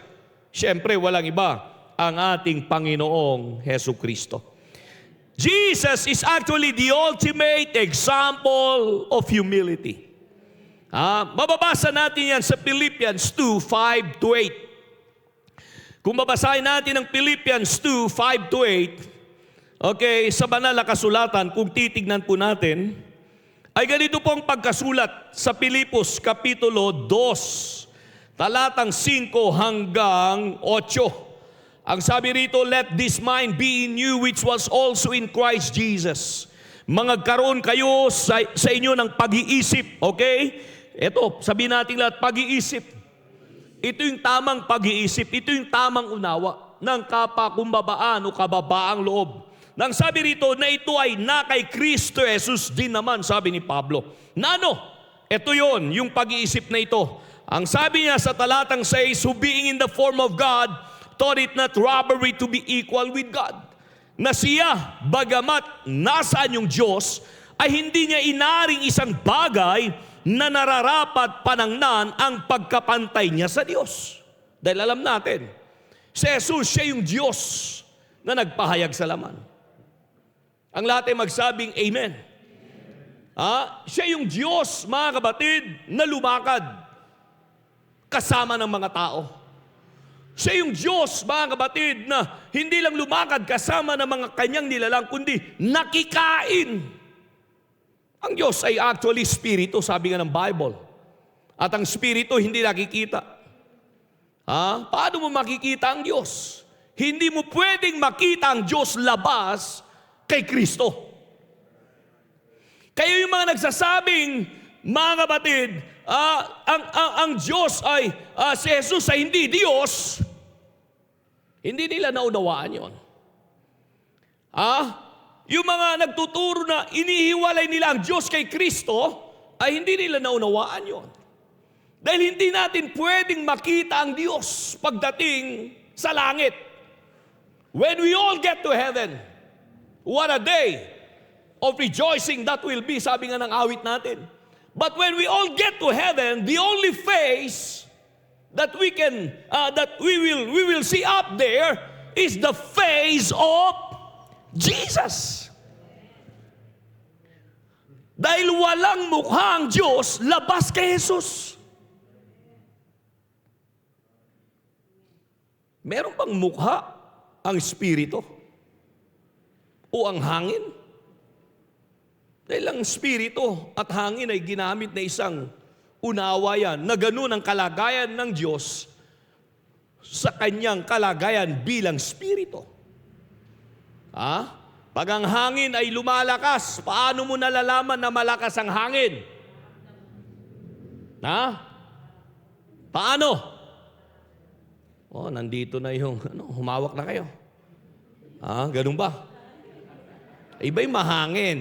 Siyempre, walang iba, ang ating Panginoong Hesukristo. Jesus is actually the ultimate example of humility. Mababasa natin yan sa Philippians 2, 5-8. Kung babasahin natin ang Philippians 2, 5-8, okay, sa banal na kasulatan, kung titignan po natin, ay ganito po ang pagkasulat sa Pilipos Kapitulo 2, talatang 5 hanggang 8. Ang sabi rito, let this mind be in you which was also in Christ Jesus. Mangagkaroon kayo sa inyo ng pag-iisip, okay? Ito, sabihin natin lahat, pag-iisip. Ito yung tamang pag-iisip, ito yung tamang unawa ng kapakumbabaan o kababaang loob. Nang sabi rito na ito ay na kay Kristo Jesus din naman, sabi ni Pablo. Nano? Ito yon, yung pag-iisip na ito. Ang sabi niya sa talatang 6, who being in the form of God, thought it not robbery to be equal with God. Na siya, bagamat nasaan yung Diyos, ay hindi niya inaring isang bagay na nararapat panangnan ang pagkapantay niya sa Diyos. Dahil alam natin, si Jesus, siya yung Diyos na nagpahayag sa laman. Ang lahat ay magsabing Amen. Siya yung Diyos, mga kapatid, na lumakad kasama ng mga tao. Siya yung Diyos, mga kapatid, na hindi lang lumakad kasama ng mga kanyang nilalang, kundi nakikain. Ang Diyos ay actually Spirito, sabi nga ng Bible. At ang Spirito hindi nakikita. Paano mo makikita ang Diyos? Hindi mo pwedeng makita ang Diyos labas kay Kristo. Kayo yung mga nagsasabing, mga kapatid, ang Diyos ay, si Jesus ay hindi Diyos. Hindi nila naunawaan yun. Yung mga nagtuturo na inihiwalay nila ang Diyos kay Kristo, ay hindi nila naunawaan yon. Dahil hindi natin pwedeng makita ang Diyos pagdating sa langit. When we all get to heaven, what a day of rejoicing that will be, sabi nga ng awit natin. But when we all get to heaven, the only face that we will see up there is the face of Jesus. Dahil walang mukha ang Diyos labas kay Jesus. Meron bang mukha ang Espiritu o ang hangin? Dahil ang Espiritu at hangin ay ginamit na isang unawayan na ganun ang kalagayan ng Diyos sa kanyang kalagayan bilang Espiritu. Pag ang hangin ay lumalakas, paano mo nalalaman na malakas ang hangin? Paano? Nandito na yung, humawak na kayo. Ganun ba? Iba yung mahangin.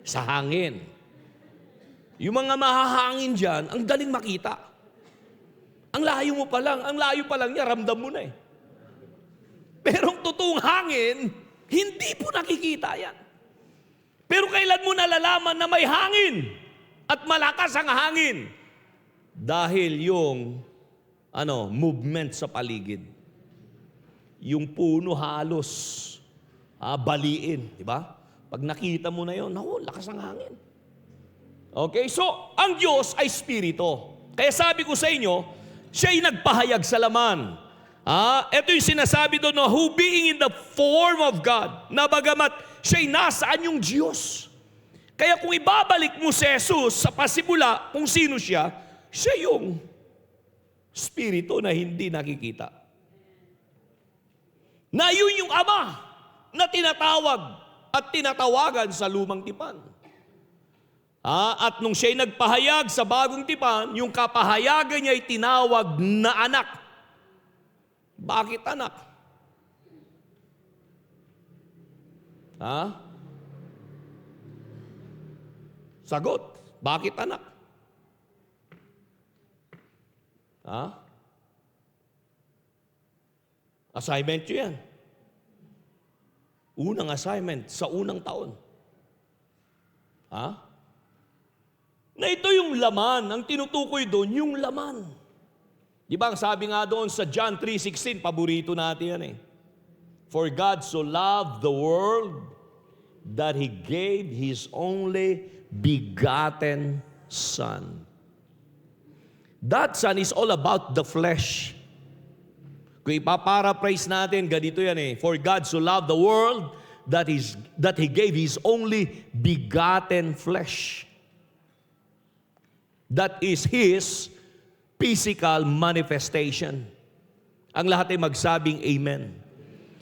Sa hangin. Yung mga mahahangin dyan, ang daling makita. Ang layo pa lang niya, ramdam mo na eh. Pero ang totoong hangin, hindi po nakikita yan. Pero kailan mo nalalaman na may hangin at malakas ang hangin? Dahil yung movement sa paligid. Yung puno halos baliin, di ba? Pag nakita mo na yun, lakas ang hangin. Okay, so ang Diyos ay Espiritu. Kaya sabi ko sa inyo, siya'y nagpahayag sa laman. Ito yung sinasabi doon, who being in the form of God, na bagamat siya'y nasaan yung Diyos. Kaya kung ibabalik mo si Jesus sa pasimula, kung sino siya yung Espiritu na hindi nakikita. Na yun yung Ama na tinatawag at tinatawagan sa lumang tipan. At nung siya'y nagpahayag sa bagong tipan, yung kapahayagan niya ay tinawag na anak. Bakit anak? Sagot, bakit anak? Assignment yun yan. Unang assignment sa unang taon. Na ito yung laman, ang tinutukoy doon, yung laman. Di ba ang sabi nga doon sa John 3:16, paborito natin yan eh. For God so loved the world that He gave His only begotten Son. That Son is all about the flesh. Kung ipaparaphrase natin, ganito yan eh. For God so loved the world that He gave His only begotten flesh. That is His physical manifestation. Ang lahat ay magsabing amen.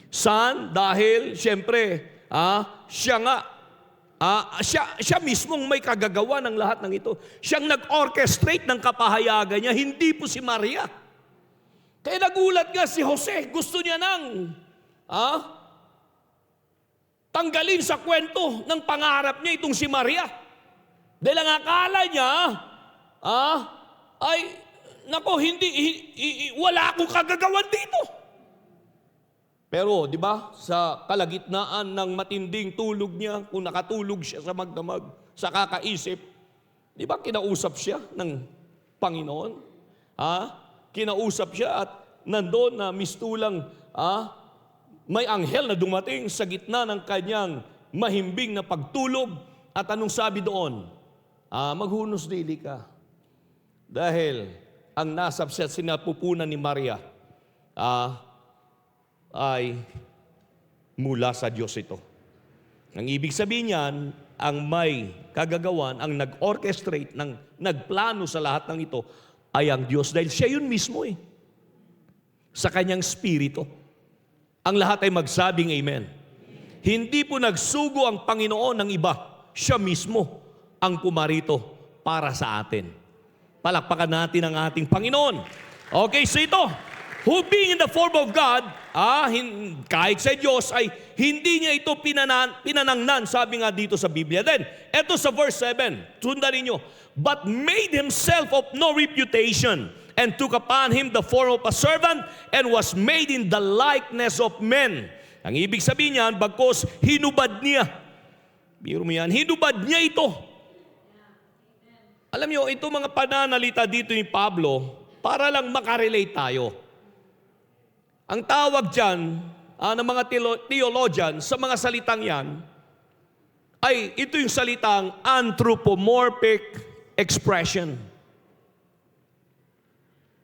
Son, dahil siyempre, siya nga, siya mismong may kagagawa ng lahat ng ito. Siyang nag-orchestrate ng kapahayagan niya, hindi po si Maria. Kaya nagulat nga si Jose, gusto niya nang tanggalin sa kwento ng pangarap niya itong si Maria. Dahil ang akala niya, wala akong kagagawan dito. Pero, di ba, sa kalagitnaan ng matinding tulog niya, kung nakatulog siya sa magdamag, sa kakaisip, di ba, kinausap siya ng Panginoon? Kinausap siya at nandoon na mistulang, may anghel na dumating sa gitna ng kanyang mahimbing na pagtulog. At anong sabi doon? Maghunos dili ka. Dahil ang nasa sinapupunan ni Maria, ay mula sa Diyos ito. Ang ibig sabihin niyan, ang may kagagawan, ang nag-orchestrate, nagplano sa lahat ng ito, ay ang Diyos. Dahil siya yun mismo eh. Sa kanyang spirito. Ang lahat ay magsabing amen. Hindi po nagsugo ang Panginoon ng iba. Siya mismo ang pumarito para sa atin. Palakpakan natin ang ating Panginoon. Okay, so ito, who being in the form of God, kahit sa Diyos, ay hindi niya ito pinanangnan, sabi nga dito sa Biblia. Then, eto sa verse 7, sundan ninyo, but made himself of no reputation, and took upon him the form of a servant, and was made in the likeness of men. Ang ibig sabihin niyan, bagkos hinubad niya. Biro mo yan, hinubad niya ito. Alam niyo, ito mga pananalita dito ni Pablo, para lang makarelate tayo. Ang tawag dyan ng mga theologian sa mga salitang yan ay ito yung salitang anthropomorphic expression.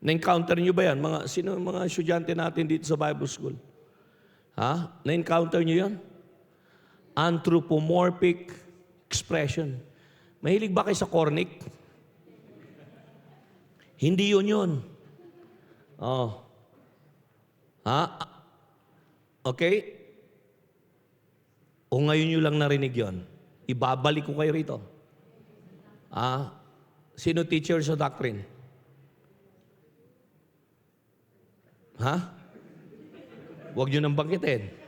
Na-encounter nyo ba yan? Sino mga estudyante natin dito sa Bible School? Na-encounter nyo yan? Anthropomorphic expression. Mahilig ba kayo sa cornic? Hindi yun. Okay? O ngayon nyo lang narinig yon, ibabalik ko kayo rito. Sino teacher sa doctrine? Huwag nyo nang banggitin.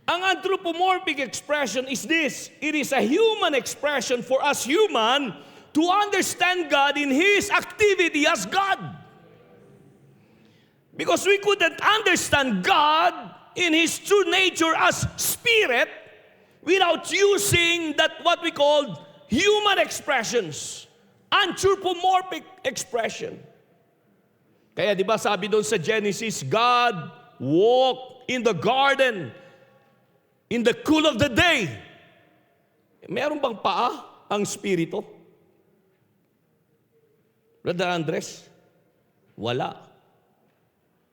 Ang anthropomorphic expression is this. It is a human expression for us human to understand God in His activity as God. Because we couldn't understand God in His true nature as Spirit without using that what we call human expressions. Anthropomorphic expression. Kaya di ba sabi doon sa Genesis, God walked in the garden in the cool of the day. Meron bang paa ang Espiritu? Brother Andres, wala.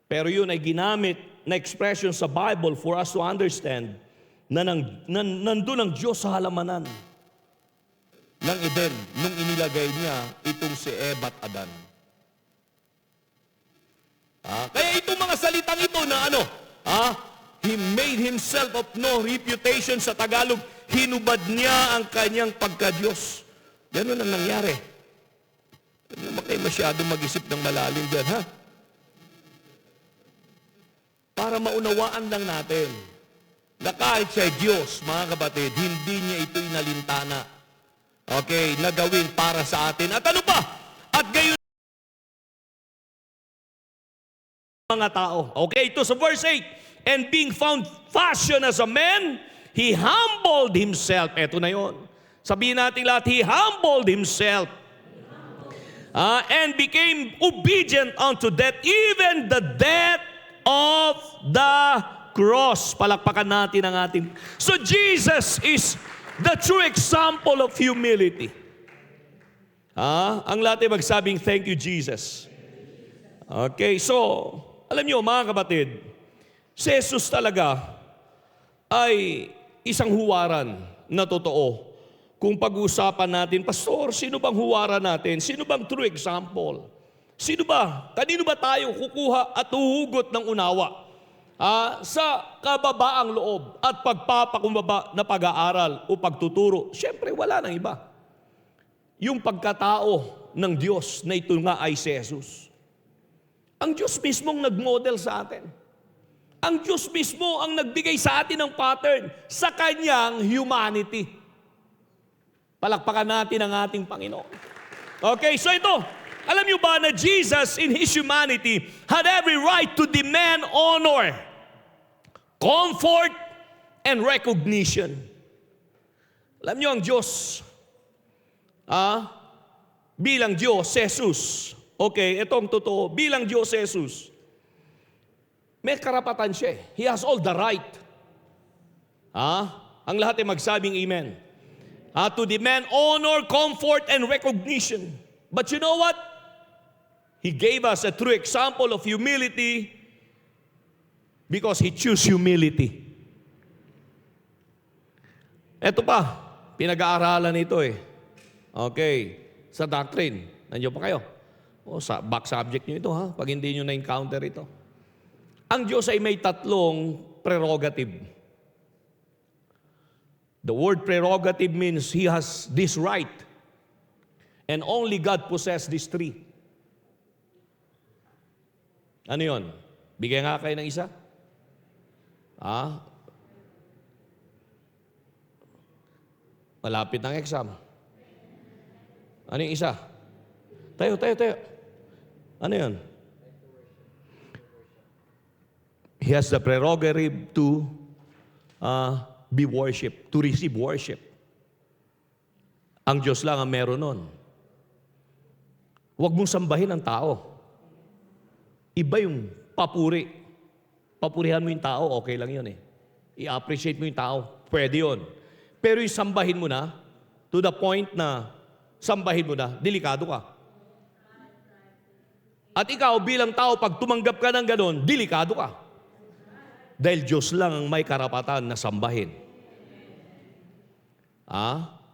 Pero yun ay ginamit na expression sa Bible for us to understand na nandun ang Diyos sa halamanan ng Eden nung inilagay niya itong si Eva at Adan. Kaya itong mga salitang ito na He made himself of no reputation, sa Tagalog, hinubad niya ang kanyang pagka-Diyos. Ganun ang nangyari. Hindi naman kayo masyado mag-isip ng malalim dyan, Para maunawaan lang natin na kahit siya Diyos, mga kapatid, hindi niya ito inalintana. Okay, nagawin para sa atin. At ano pa? At gayon mga tao. Okay, ito sa verse 8. And being found fashion as a man, He humbled Himself. Eto na yon. Sabihin natin lahat, He humbled Himself. And became obedient unto death, even the death of the cross. Palakpakan natin ang ating... So Jesus is the true example of humility. Ang lahat ay magsabing, thank you, Jesus. Okay, so, alam nyo mga kapatid, si Jesus talaga ay isang huwaran na totoo. Kung pag-uusapan natin, Pastor, sino bang huwaran natin? Sino bang true example? Sino ba? Kanino ba tayo kukuha at huhugot ng unawa? Sa kababaang loob at pagpapakumbaba na pag-aaral o pagtuturo. Siyempre, wala nang iba. Yung pagkatao ng Diyos na ito nga ay si Jesus. Ang Diyos mismong nag-model sa atin. Ang Diyos mismo ang nagbigay sa atin ng pattern sa Kanyang humanity. Palakpakan natin ang ating Panginoon. Okay, so ito, alam niyo ba na Jesus in His humanity had every right to demand honor, comfort, and recognition. Alam niyo ang Diyos, bilang Diyos, Jesus, okay, ito ang totoo, bilang Diyos, Jesus, may karapatan siya. He has all the right. Ang lahat ay magsabing amen. To demand honor, comfort, and recognition. But you know what? He gave us a true example of humility because He chose humility. Ito pa, pinag-aaralan ito eh. Okay, sa doctrine. Nandiyo pa kayo? Sa back subject nyo ito ha, pag hindi nyo na-encounter ito. Ang Diyos ay may tatlong prerogative. The word prerogative means He has this right. And only God possesses these three. Ano yun? Bigyan nga kayo ng isa? Malapit ng exam. Ano yung isa? Tayo. Ano yun? He has the prerogative to be worshipped, to receive worship. Ang Diyos lang ang meron nun. Huwag mong sambahin ang tao. Iba yung papuri. Papurihan mo yung tao, okay lang yun eh. I-appreciate mo yung tao, pwede yun. Pero yung sambahin mo na, to the point na sambahin mo na, delikado ka. At ikaw bilang tao, pag tumanggap ka ng ganon, delikado ka. Dahil Diyos lang ang may karapatan na sambahin.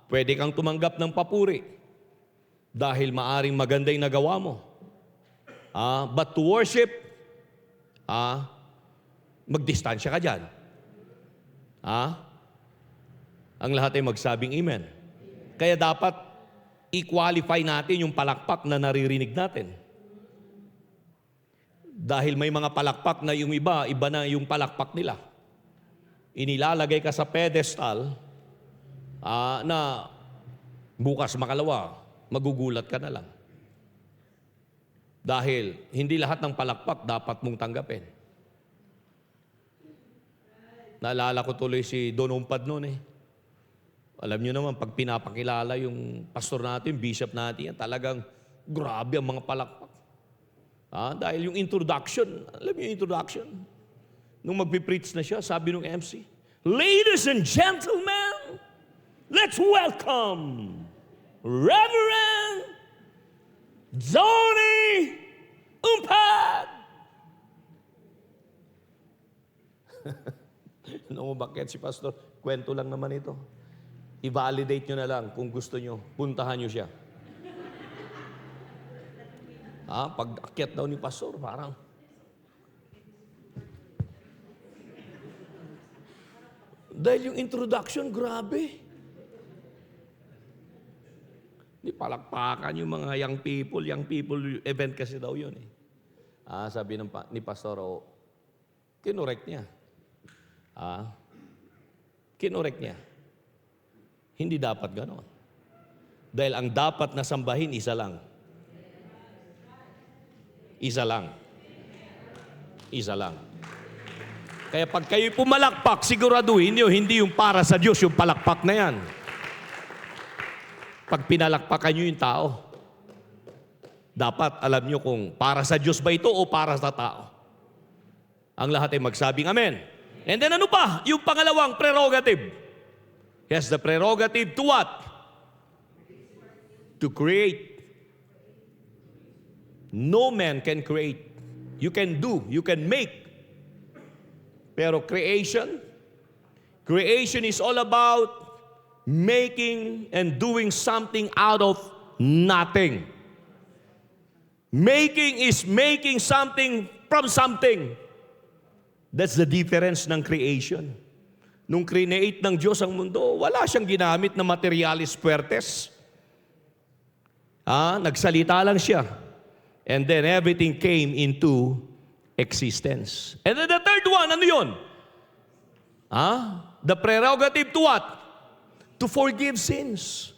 Pwede kang tumanggap ng papuri dahil maaring maganda yung nagawa mo. But to worship, magdistansya ka dyan. Ang lahat ay magsabing amen. Kaya dapat i-qualify natin yung palakpak na naririnig natin. Dahil may mga palakpak na yung iba na yung palakpak nila. Inilalagay ka sa pedestal na bukas makalawa, magugulat ka na lang. Dahil hindi lahat ng palakpak dapat mong tanggapin. Naalala ko tuloy si Don Umpad noon eh. Alam niyo naman, pag pinapakilala yung pastor natin, bishop natin, talagang grabe ang mga palakpak. Dahil yung introduction, alam niyo yung introduction? Nung magpipreach na siya, sabi nung MC, "Ladies and gentlemen, let's welcome Reverend Donnie Umpad." Nung umakyat si pastor, kwento lang naman ito. I-validate nyo na lang kung gusto nyo. Puntahan nyo siya. Pag akyat daw ni pastor, parang dahil yung introduction, grabe. Di palakpakan yung mga young people event kasi daw yun eh. Sabi ni pastor, kinorek niya. Kinorek niya. Hindi dapat ganon. Dahil ang dapat na sambahin, isa lang. Isa lang. Isa lang. Kaya pag kayo pumalakpak, siguraduhin nyo, hindi yung para sa Diyos, yung palakpak na yan. Pag pinalakpakan nyo yung tao, dapat alam nyo kung para sa Diyos ba ito o para sa tao. Ang lahat ay magsabing amen. And then ano pa? Yung pangalawang prerogative. He has the prerogative to what? To create. No man can create. You can do, you can make. Pero creation is all about making and doing something out of nothing. Making is making something from something. That's the difference ng creation. Nung create ng Diyos ang mundo, wala siyang ginamit na materialis puertes. Nagsalita lang siya. And then everything came into existence. And then the third one, ano yun? The prerogative to what? To forgive sins.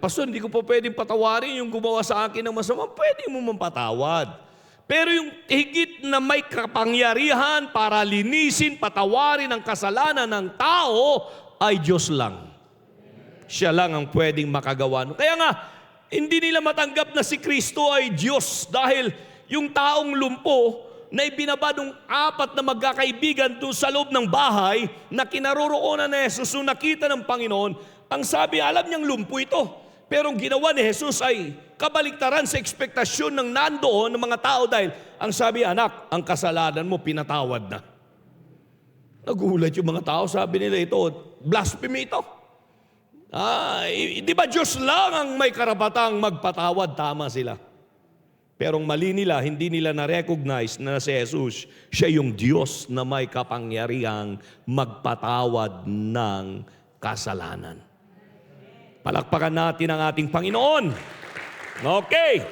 Pastor, hindi ko pa pwedeng patawarin yung gumawa sa akin ng masama. Pwede mo mampatawad. Pero yung higit na may kapangyarihan para linisin, patawarin ang kasalanan ng tao ay Diyos lang. Siya lang ang pwedeng makagawa. Kaya nga, hindi nila matanggap na si Kristo ay Diyos dahil yung taong lumpo na ibinaba ng 4 na magkakaibigan doon sa loob ng bahay na kinaroroonan ni Jesus nung nakita ng Panginoon, ang sabi, alam niyang lumpo ito. Pero ang ginawa ni Jesus ay kabaliktaran sa ekspektasyon ng nandoon ng mga tao dahil ang sabi, anak, ang kasalanan mo pinatawad na. Nagulat yung mga tao, sabi nila ito, blasphemy ito. Di ba Diyos lang ang may karapatang magpatawad? Tama sila. Pero ang mali nila, hindi nila na-recognize na si Jesus, siya yung Diyos na may kapangyarihang magpatawad ng kasalanan. Palakpakan natin ang ating Panginoon. Okay.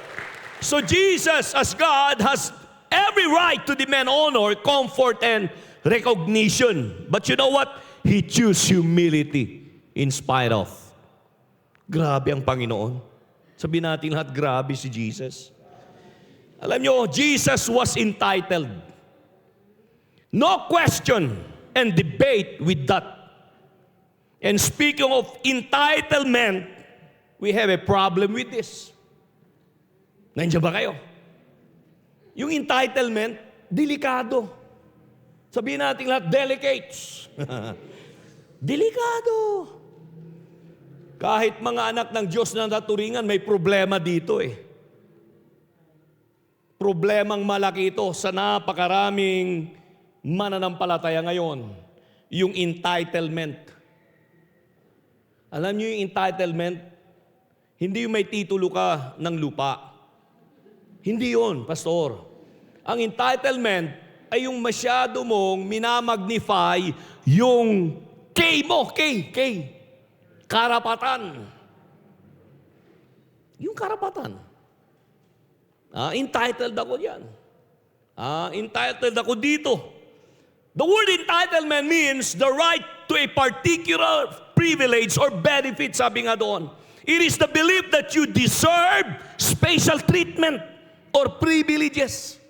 So Jesus as God has every right to demand honor, comfort, and recognition. But you know what? He chose humility in spite of. Grabe ang Panginoon. Sabihin natin lahat, grabe si Jesus. Alam nyo, Jesus was entitled. No question and debate with that. And speaking of entitlement, we have a problem with this. Nandiyan ba kayo? Yung entitlement, delikado. Sabihin natin lahat, delicates. Delikado. Kahit mga anak ng Diyos na naturingan, may problema dito eh. Problemang malaki ito sa napakaraming mananampalataya ngayon. Yung entitlement. Alam niyo yung entitlement? Hindi yung may titulo ka ng lupa. Hindi yun, pastor. Ang entitlement ay yung masyado mong minamagnify yung K mo, K. Karapatan. Yung karapatan. Entitled ako yan. Entitled ako dito. The word entitlement means the right to a particular privilege or benefit, sabi nga doon. It is the belief that you deserve special treatment or privileges.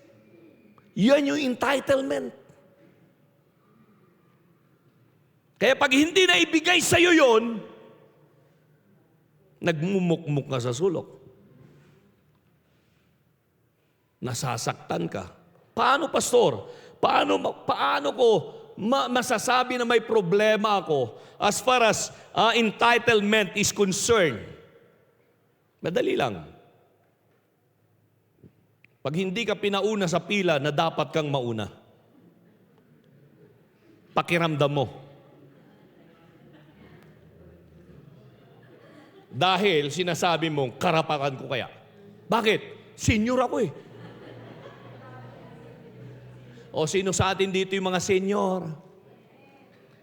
Yan yung entitlement. Kaya pag hindi na ibigay sa'yo yun, nagmumukmuk ka sa sulok. Nasasaktan ka. Paano, pastor? Paano ko masasabi na may problema ako as far as entitlement is concerned? Madali lang. Pag hindi ka pinauna sa pila na dapat kang mauna, pakiramdam mo. Dahil sinasabi mong, karapakan ko kaya. Bakit? Senior ako eh. O sino sa atin dito yung mga senior?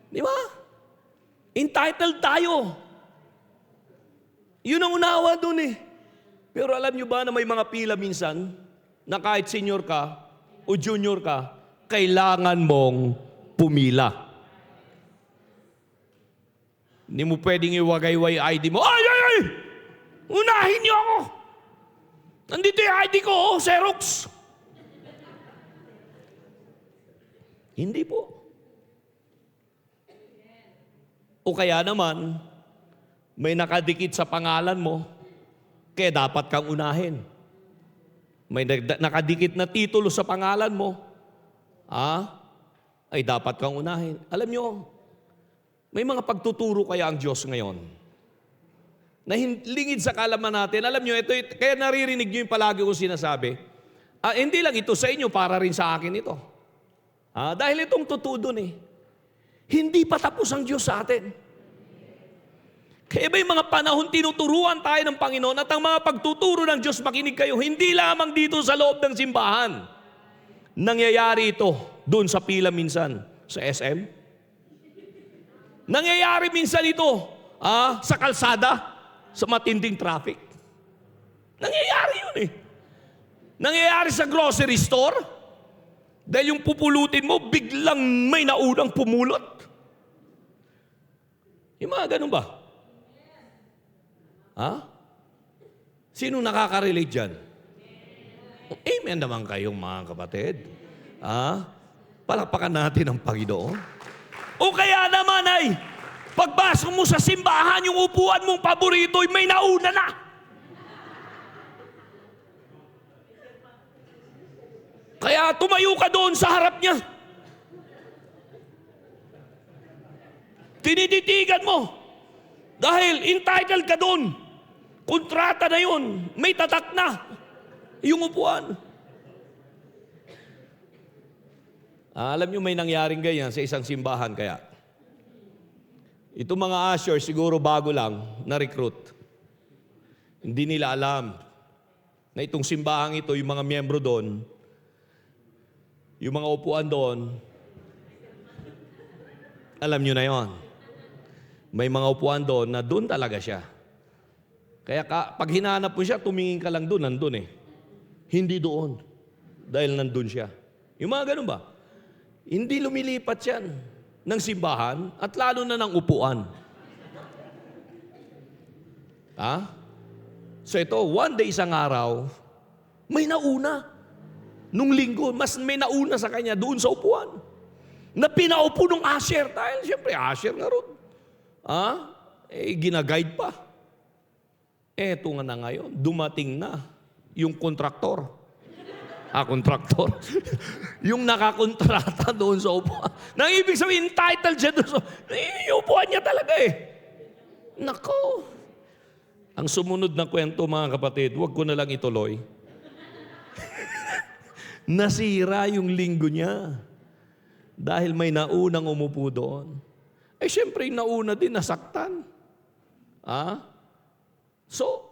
Di ba? Entitled tayo. Yun ang unawa dun eh. Pero alam nyo ba na may mga pila minsan na kahit senior ka o junior ka, kailangan mong pumila. Hindi mo pwedeng iwagayway ID mo. Ay! Unahin niyo ako! Nandito yung ID ko, Xerox. Hindi po. O kaya naman, may nakadikit sa pangalan mo, kaya dapat kang unahin. May nakadikit na titulo sa pangalan mo, ay dapat kang unahin. Alam nyo, may mga pagtuturo kaya ang Diyos ngayon na lingid sa kalaman natin. Alam nyo, kaya naririnig nyo yung palagi kong sinasabi, hindi lang ito sa inyo, para rin sa akin ito. Dahil itong totoo dun hindi pa tapos ang Diyos sa atin. Kaya ba yung mga panahon tinuturuan tayo ng Panginoon at ang mga pagtuturo ng Diyos, makinig kayo, hindi lamang dito sa loob ng simbahan. Nangyayari ito doon sa pila minsan, sa SM. Nangyayari minsan ito sa kalsada, sa matinding traffic. Nangyayari yun Nangyayari sa grocery store, dahil yung pupulutin mo, biglang may naunang pumulot. Yung mga ganun ba? Sino nakaka-relate dyan? Amen naman kayong mga kapatid. Palakpakan natin ang Panginoon. O kaya naman pagpasok mo sa simbahan, yung upuan mong paborito, may nauna na. Kaya tumayo ka doon sa harap niya. Tinititigan mo. Dahil entitled ka doon. Kontrata na yun. May tatak na. Yung upuan. Alam nyo may nangyaring ganyan sa isang simbahan kaya. Ito mga ushers siguro bago lang na-recruit. Hindi nila alam na itong simbahang ito, yung mga miyembro doon, yung mga upuan doon, alam nyo na yon. May mga upuan doon na doon talaga siya. Kaya pag hinanap mo siya, tumingin ka lang doon, nandun Hindi doon. Dahil nandun siya. Yung mga ganun ba? Hindi lumilipat yan ng simbahan at lalo na ng upuan. So ito, one day isang araw, may nauna. Nung linggo, mas may nauna sa kanya doon sa upuan. Na pinaupo ng usher. Dahil siyempre, usher nga ron. Ginaguide pa. Eto nga na ngayon, dumating na yung kontraktor. Kontraktor. Yung nakakontrata doon sa upuan. Nang ibig sabihin, entitled siya doon sa... Yung upuan niya talaga Nako. Ang sumunod na kwento, mga kapatid, huwag ko na lang ituloy. Nasira yung linggo niya. Dahil may naunang umupo doon. Siyempre, yung nauna din, nasaktan. So,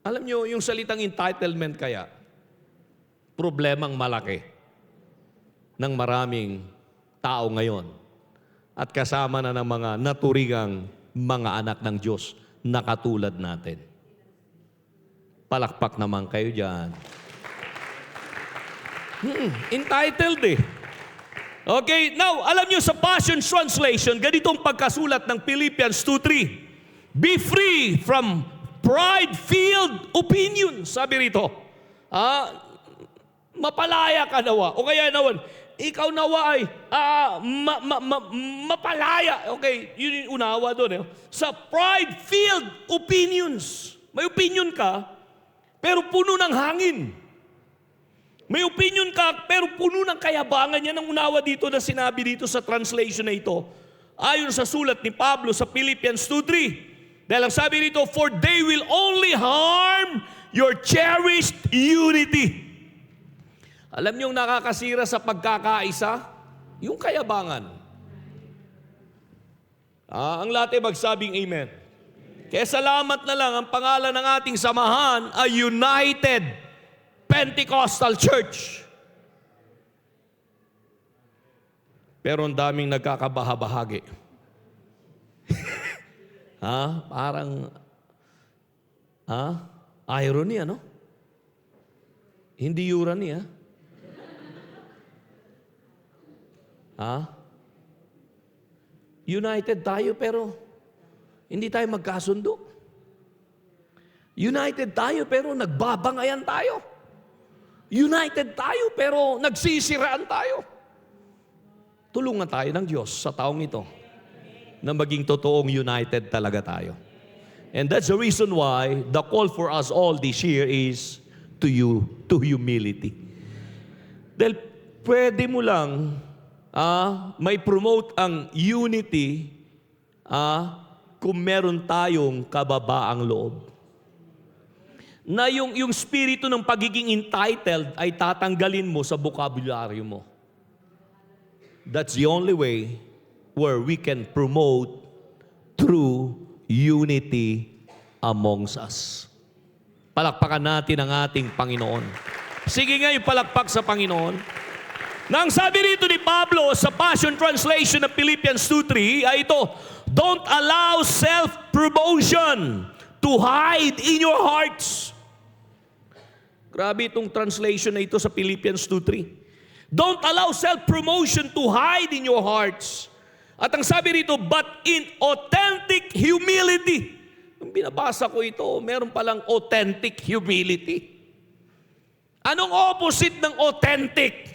alam nyo, yung salitang entitlement kaya, problemang malaki ng maraming tao ngayon at kasama na ng mga naturigang mga anak ng Diyos na katulad natin. Palakpak naman kayo dyan. Entitled Okay, now, alam nyo sa Passion Translation, ganitong pagkasulat ng Philippians 2:3. Be free from pride-filled opinions. Sabi rito, mapalaya ka nawa. O kaya naman, ikaw nawa ay mapalaya. Okay, yun yung unawa doon. Sa pride-filled opinions. May opinion ka, pero puno ng hangin. May opinion ka, pero puno ng kayabangan. Yan ang unawa dito na sinabi dito sa translation na ito. Ayon sa sulat ni Pablo sa Philippians 2:3. Dahil ang sabi rito, for they will only harm your cherished unity. Alam niyo yung nakakasira sa pagkakaisa? Yung kayabangan. Ang lahat ay magsabing amen. Kaya salamat na lang, ang pangalan ng ating samahan ay United Pentecostal Church. Pero ang daming nagkakabahabahagi. Parang, irony, Hindi irony, United tayo pero hindi tayo magkasundo. United tayo pero nagbabangayan tayo. United tayo pero nagsisiraan tayo. Tulungan tayo ng Diyos sa taong ito na maging totoong united talaga tayo. And that's the reason why the call for us all this year is to humility. Dahil pwede mo lang may promote ang unity kung meron tayong kababaang loob. Na yung spirito ng pagiging entitled ay tatanggalin mo sa bokabularyo mo. That's the only way where we can promote true unity amongst us. Palakpakan natin ang ating Panginoon. Sige nga, palakpak sa Panginoon. Nang sabi rito ni Pablo sa Passion Translation ng Philippians 2:3 ay ito, don't allow self-promotion to hide in your hearts. Grabe itong translation na ito sa Philippians 2:3. Don't allow self-promotion to hide in your hearts. At ang sabi rito, but in authentic humility. Nung binabasa ko ito, meron palang authentic humility. Anong opposite ng authentic?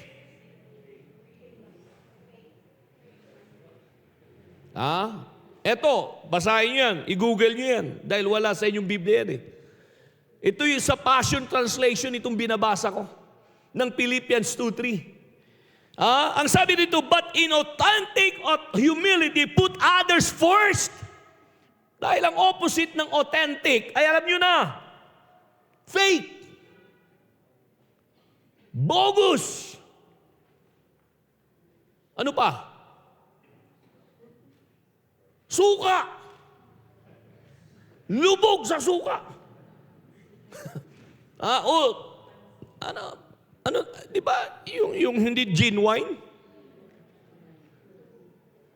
Eto, basahin yan, i-google nyo yan, dahil wala sa inyong Biblia yan eh. Ito yung sa Passion Translation, itong binabasa ko, ng Philippians 2:3. Ang sabi dito, but in authentic humility, put others first. Dahil ang opposite ng authentic, ay alam nyo na, fake, bogus. Ano pa? Suka. Lubog sa suka. Di ba, yung hindi genuine?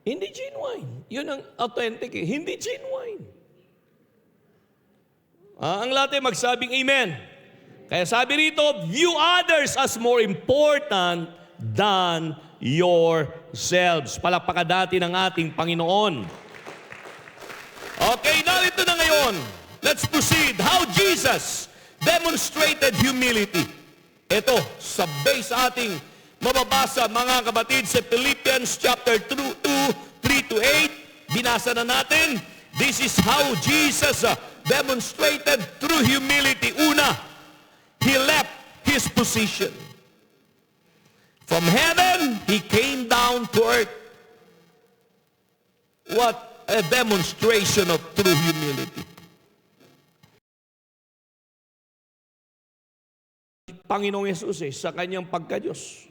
Hindi genuine. Yun ang authentic eh. Hindi genuine. Ang lahat ay magsabing amen. Kaya sabi rito, view others as more important than yourselves. Palakpakan natin ang ating Panginoon. Okay, narito na ngayon. Let's proceed. How Jesus demonstrated humility. Ito, sa base ating mababasa, mga kapatid, sa Philippians chapter 3-8, binasa na natin. This is how Jesus demonstrated true humility. Una, He left His position. From heaven, He came down to earth. What a demonstration of true humility. Panginoong Yesus sa kanyang pagka-Diyos.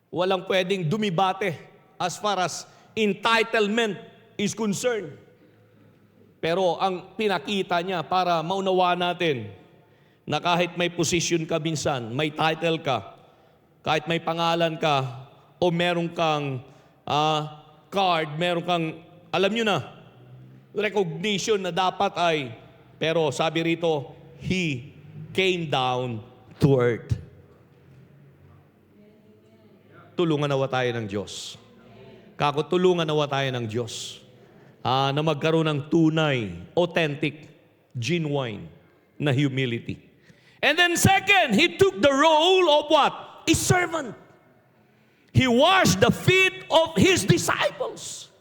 Walang pwedeng dumibate as far as entitlement is concerned. Pero ang pinakita niya para maunawaan natin na kahit may position ka minsan, may title ka, kahit may pangalan ka, o meron kang card, meron kang, alam nyo na, recognition na dapat ay, pero sabi rito, He came down to earth. Tulungan nawa tayo ng Diyos. Tulungan nawa tayo ng Diyos na magkaroon ng tunay, authentic, genuine na humility. And then second, He took the role of what? A servant. He washed the feet of His disciples.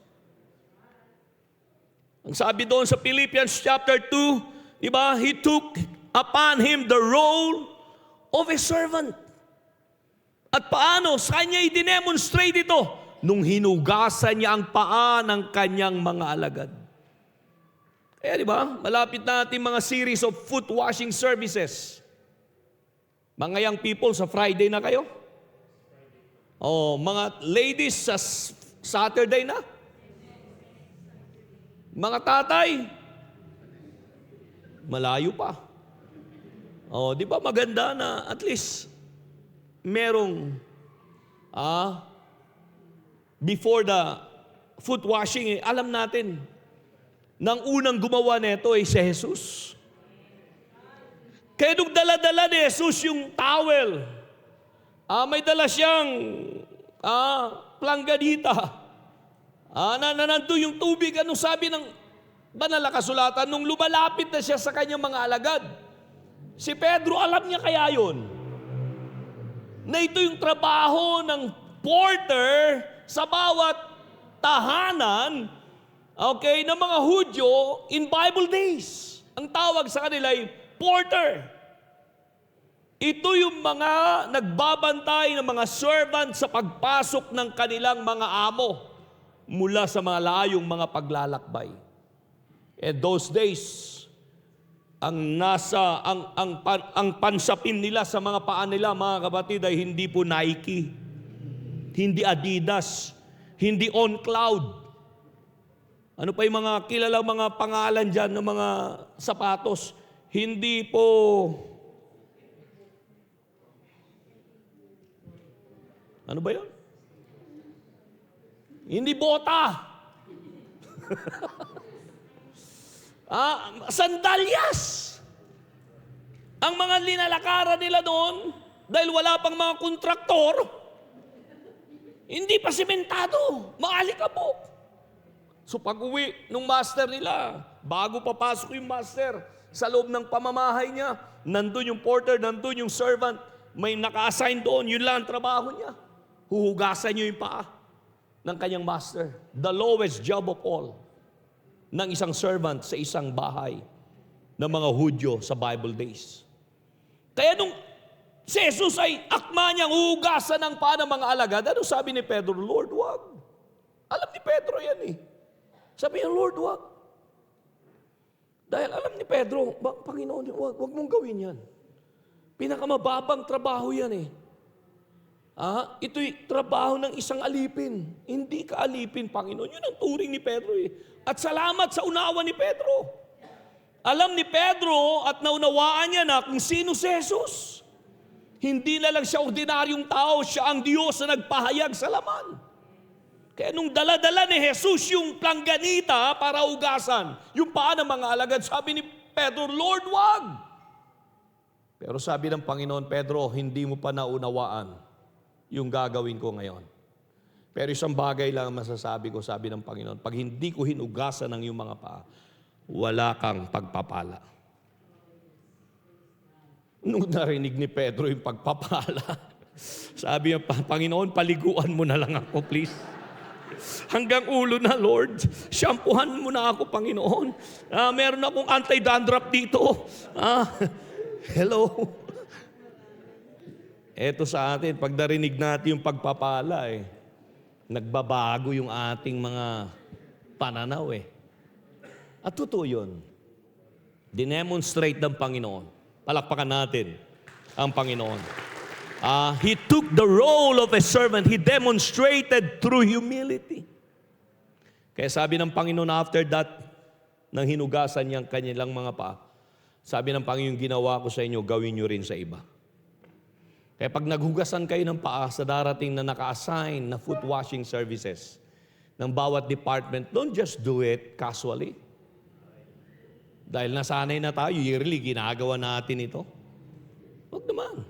Ang sabi doon sa Philippians chapter 2, diba? He took upon Him the role of a servant. At paano? Sa kanya i-demonstrate ito? Nung hinugasan niya ang paa ng kanyang mga alagad. Kaya di ba? Malapit na ating mga series of foot washing services. Mga young people, sa Friday na kayo? Mga ladies, sa Saturday na? Mga tatay, malayo pa. Di ba maganda na at least merong before the foot washing, alam natin nang unang gumawa nito ay si Jesus. Kaya nung dala-dala ni Jesus yung towel, may dala siyang planggandita. Nandun yung tubig. Anong sabi ng banal na kasulatan? Nung lumalapit na siya sa kanyang mga alagad, si Pedro, alam niya kaya yun? Na ito yung trabaho ng porter sa bawat tahanan, ng mga Hudyo in Bible days. Ang tawag sa kanila ay porter. Ito yung mga nagbabantay ng mga servant sa pagpasok ng kanilang mga amo mula sa mga layong mga paglalakbay. And those days, ang pansapin nila sa mga paa nila, mga kapatid, ay hindi po Nike, hindi Adidas, hindi On Cloud. Ano pa yung mga kilalang mga pangalan dyan ng mga sapatos? Hindi po, ano ba yun? Hindi bota. Sandalyas. Ang mga linalakaran nila doon, dahil wala pang mga kontraktor, hindi pa sementado, maalikabok. So pag-uwi ng master nila, bago papasok yung master sa loob ng pamamahay niya, nandun yung porter, nandun yung servant, may naka-assign doon, yun lang ang trabaho niya. Huhugasan niyo yung paa ng kanyang master. The lowest job of all ng isang servant sa isang bahay ng mga Hudyo sa Bible days. Kaya nung si Jesus ay akma niyang huhugasan ng paa ng mga alagad, ano sabi ni Pedro? Lord, wag. Alam ni Pedro yan eh. Sabi niya, Lord, wag. Dahil alam ni Pedro, Panginoon, wag mong gawin yan. Pinakamababang trabaho yan eh. Ito'y trabaho ng isang alipin. Hindi ka alipin, Panginoon. Yun ang turing ni Pedro eh. At salamat sa unawa ni Pedro. Alam ni Pedro at naunawaan niya na kung sino si Jesus. Hindi na lang siya ordinaryong tao, siya ang Diyos na nagpahayag sa laman. Kaya nung dala-dala ni Jesus yung plangganita para ugasan, yung paa ng mga alagad, sabi ni Pedro, Lord, wag. Pero sabi ng Panginoon, Pedro, hindi mo pa naunawaan yung gagawin ko ngayon. Pero isang bagay lang masasabi ko, sabi ng Panginoon, pag hindi ko hinugasan ng iyong mga paa, wala kang pagpapala. Nung narinig ni Pedro yung pagpapala, sabi niya, Panginoon, paliguan mo na lang ako, please. Hanggang ulo na, Lord. Shampoohan mo na ako, Panginoon. Meron akong anti-dandruff dito. Hello. Eto sa atin, pag narinig natin yung pagpapala, nagbabago yung ating mga pananaw At totoo yun. Dinemonstrate ng Panginoon. Palakpakan natin ang Panginoon. He took the role of a servant. He demonstrated through humility. Kaya sabi ng Panginoon after that, nang hinugasan niyang kanilang mga paa, sabi ng Panginoon, ginawa ko sa inyo, gawin niyo rin sa iba. Kaya pag naghugasan kayo ng paa sa darating na naka-assign na foot washing services ng bawat department, don't just do it casually. Dahil nasanay na tayo, yearly, ginagawa natin ito. Huwag naman.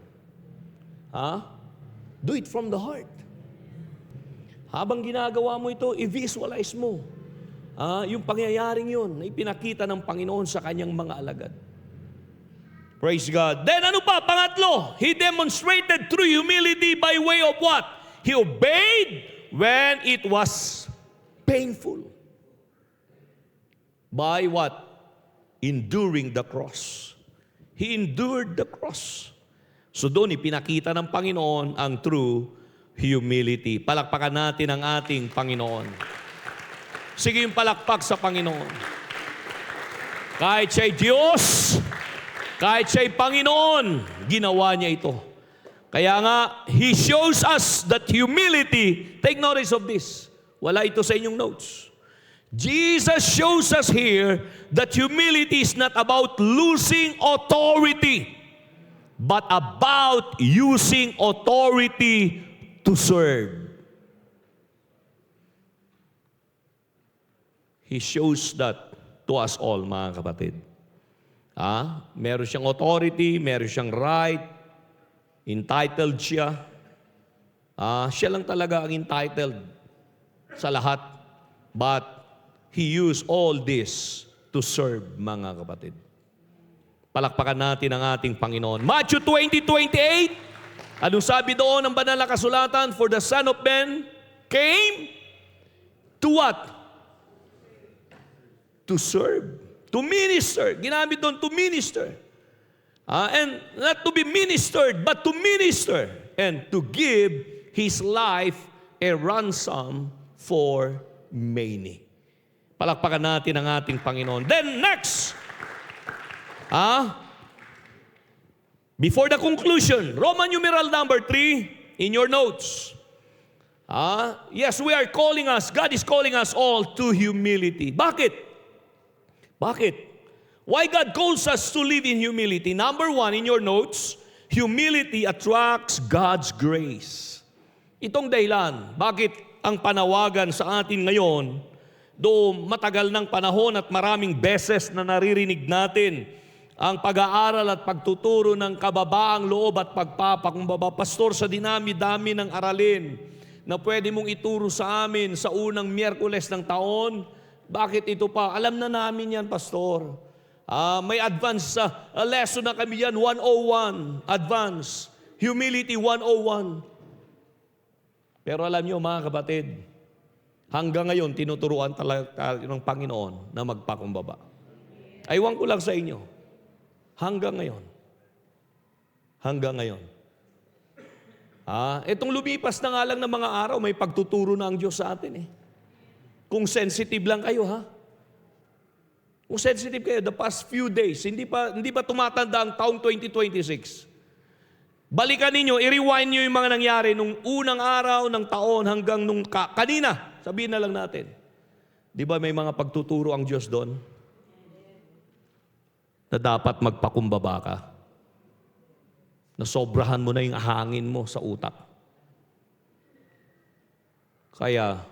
Do it from the heart. Habang ginagawa mo ito, i-visualize mo. Yung pangyayaring yun, na ipinakita ng Panginoon sa kanyang mga alagad. Praise God. Then ano pa? Pangatlo, He demonstrated true humility by way of what? He obeyed when it was painful. By what? Enduring the cross. He endured the cross. So doon ipinakita ng Panginoon ang true humility. Palakpakan natin ang ating Panginoon. Sige yung palakpak sa Panginoon. Kahit siya'y Diyos, kahit siya'y Panginoon, ginawa niya ito. Kaya nga, He shows us that humility, take notice of this. Wala ito sa inyong notes. Jesus shows us here that humility is not about losing authority, but about using authority to serve. He shows that to us all, mga kapatid. Meron siyang authority, meron siyang right, entitled siya. Siya lang talaga ang entitled sa lahat. But He used all this to serve, mga kapatid. Palakpakan natin ang ating Panginoon. Matthew 20:28. Anong sabi doon ng banal na kasulatan? For the Son of Man came to what? To serve. To minister. Ginamit doon to minister. And not to be ministered, but to minister and to give His life a ransom for many. Palakpakan natin ang ating Panginoon. Then next, before the conclusion, Roman numeral number 3 in your notes. Yes, God is calling us all to humility. Bakit? Why God calls us to live in humility? Number 1 in your notes, humility attracts God's grace. Itong dahilan, bakit ang panawagan sa atin ngayon, doon matagal ng panahon at maraming beses na naririnig natin ang pag-aaral at pagtuturo ng kababaang loob at pagpapakumbaba. Pastor, sa dinami-dami ng aralin na pwede mong ituro sa amin sa unang Miyerkules ng taon, bakit ito pa? Alam na namin yan, Pastor. May advance lesson na kami yan, 101, advance, humility 101. Pero alam nyo mga kapatid, hanggang ngayon tinuturuan talaga ng Panginoon na magpakumbaba. Aywan ko lang sa inyo, hanggang ngayon. Itong lumipas na nga lang ng mga araw, may pagtuturo na ang Diyos sa atin eh. Kung sensitive lang kayo Kung sensitive kayo, the past few days, hindi pa tumatanda ang taong 2026. Balikan ninyo, i-rewind nyo yung mga nangyari nung unang araw ng taon hanggang nung kanina. Sabihin na lang natin. Di ba may mga pagtuturo ang Diyos doon? Na dapat magpakumbaba ka. Na sobrahan mo na yung hangin mo sa utak. Kaya,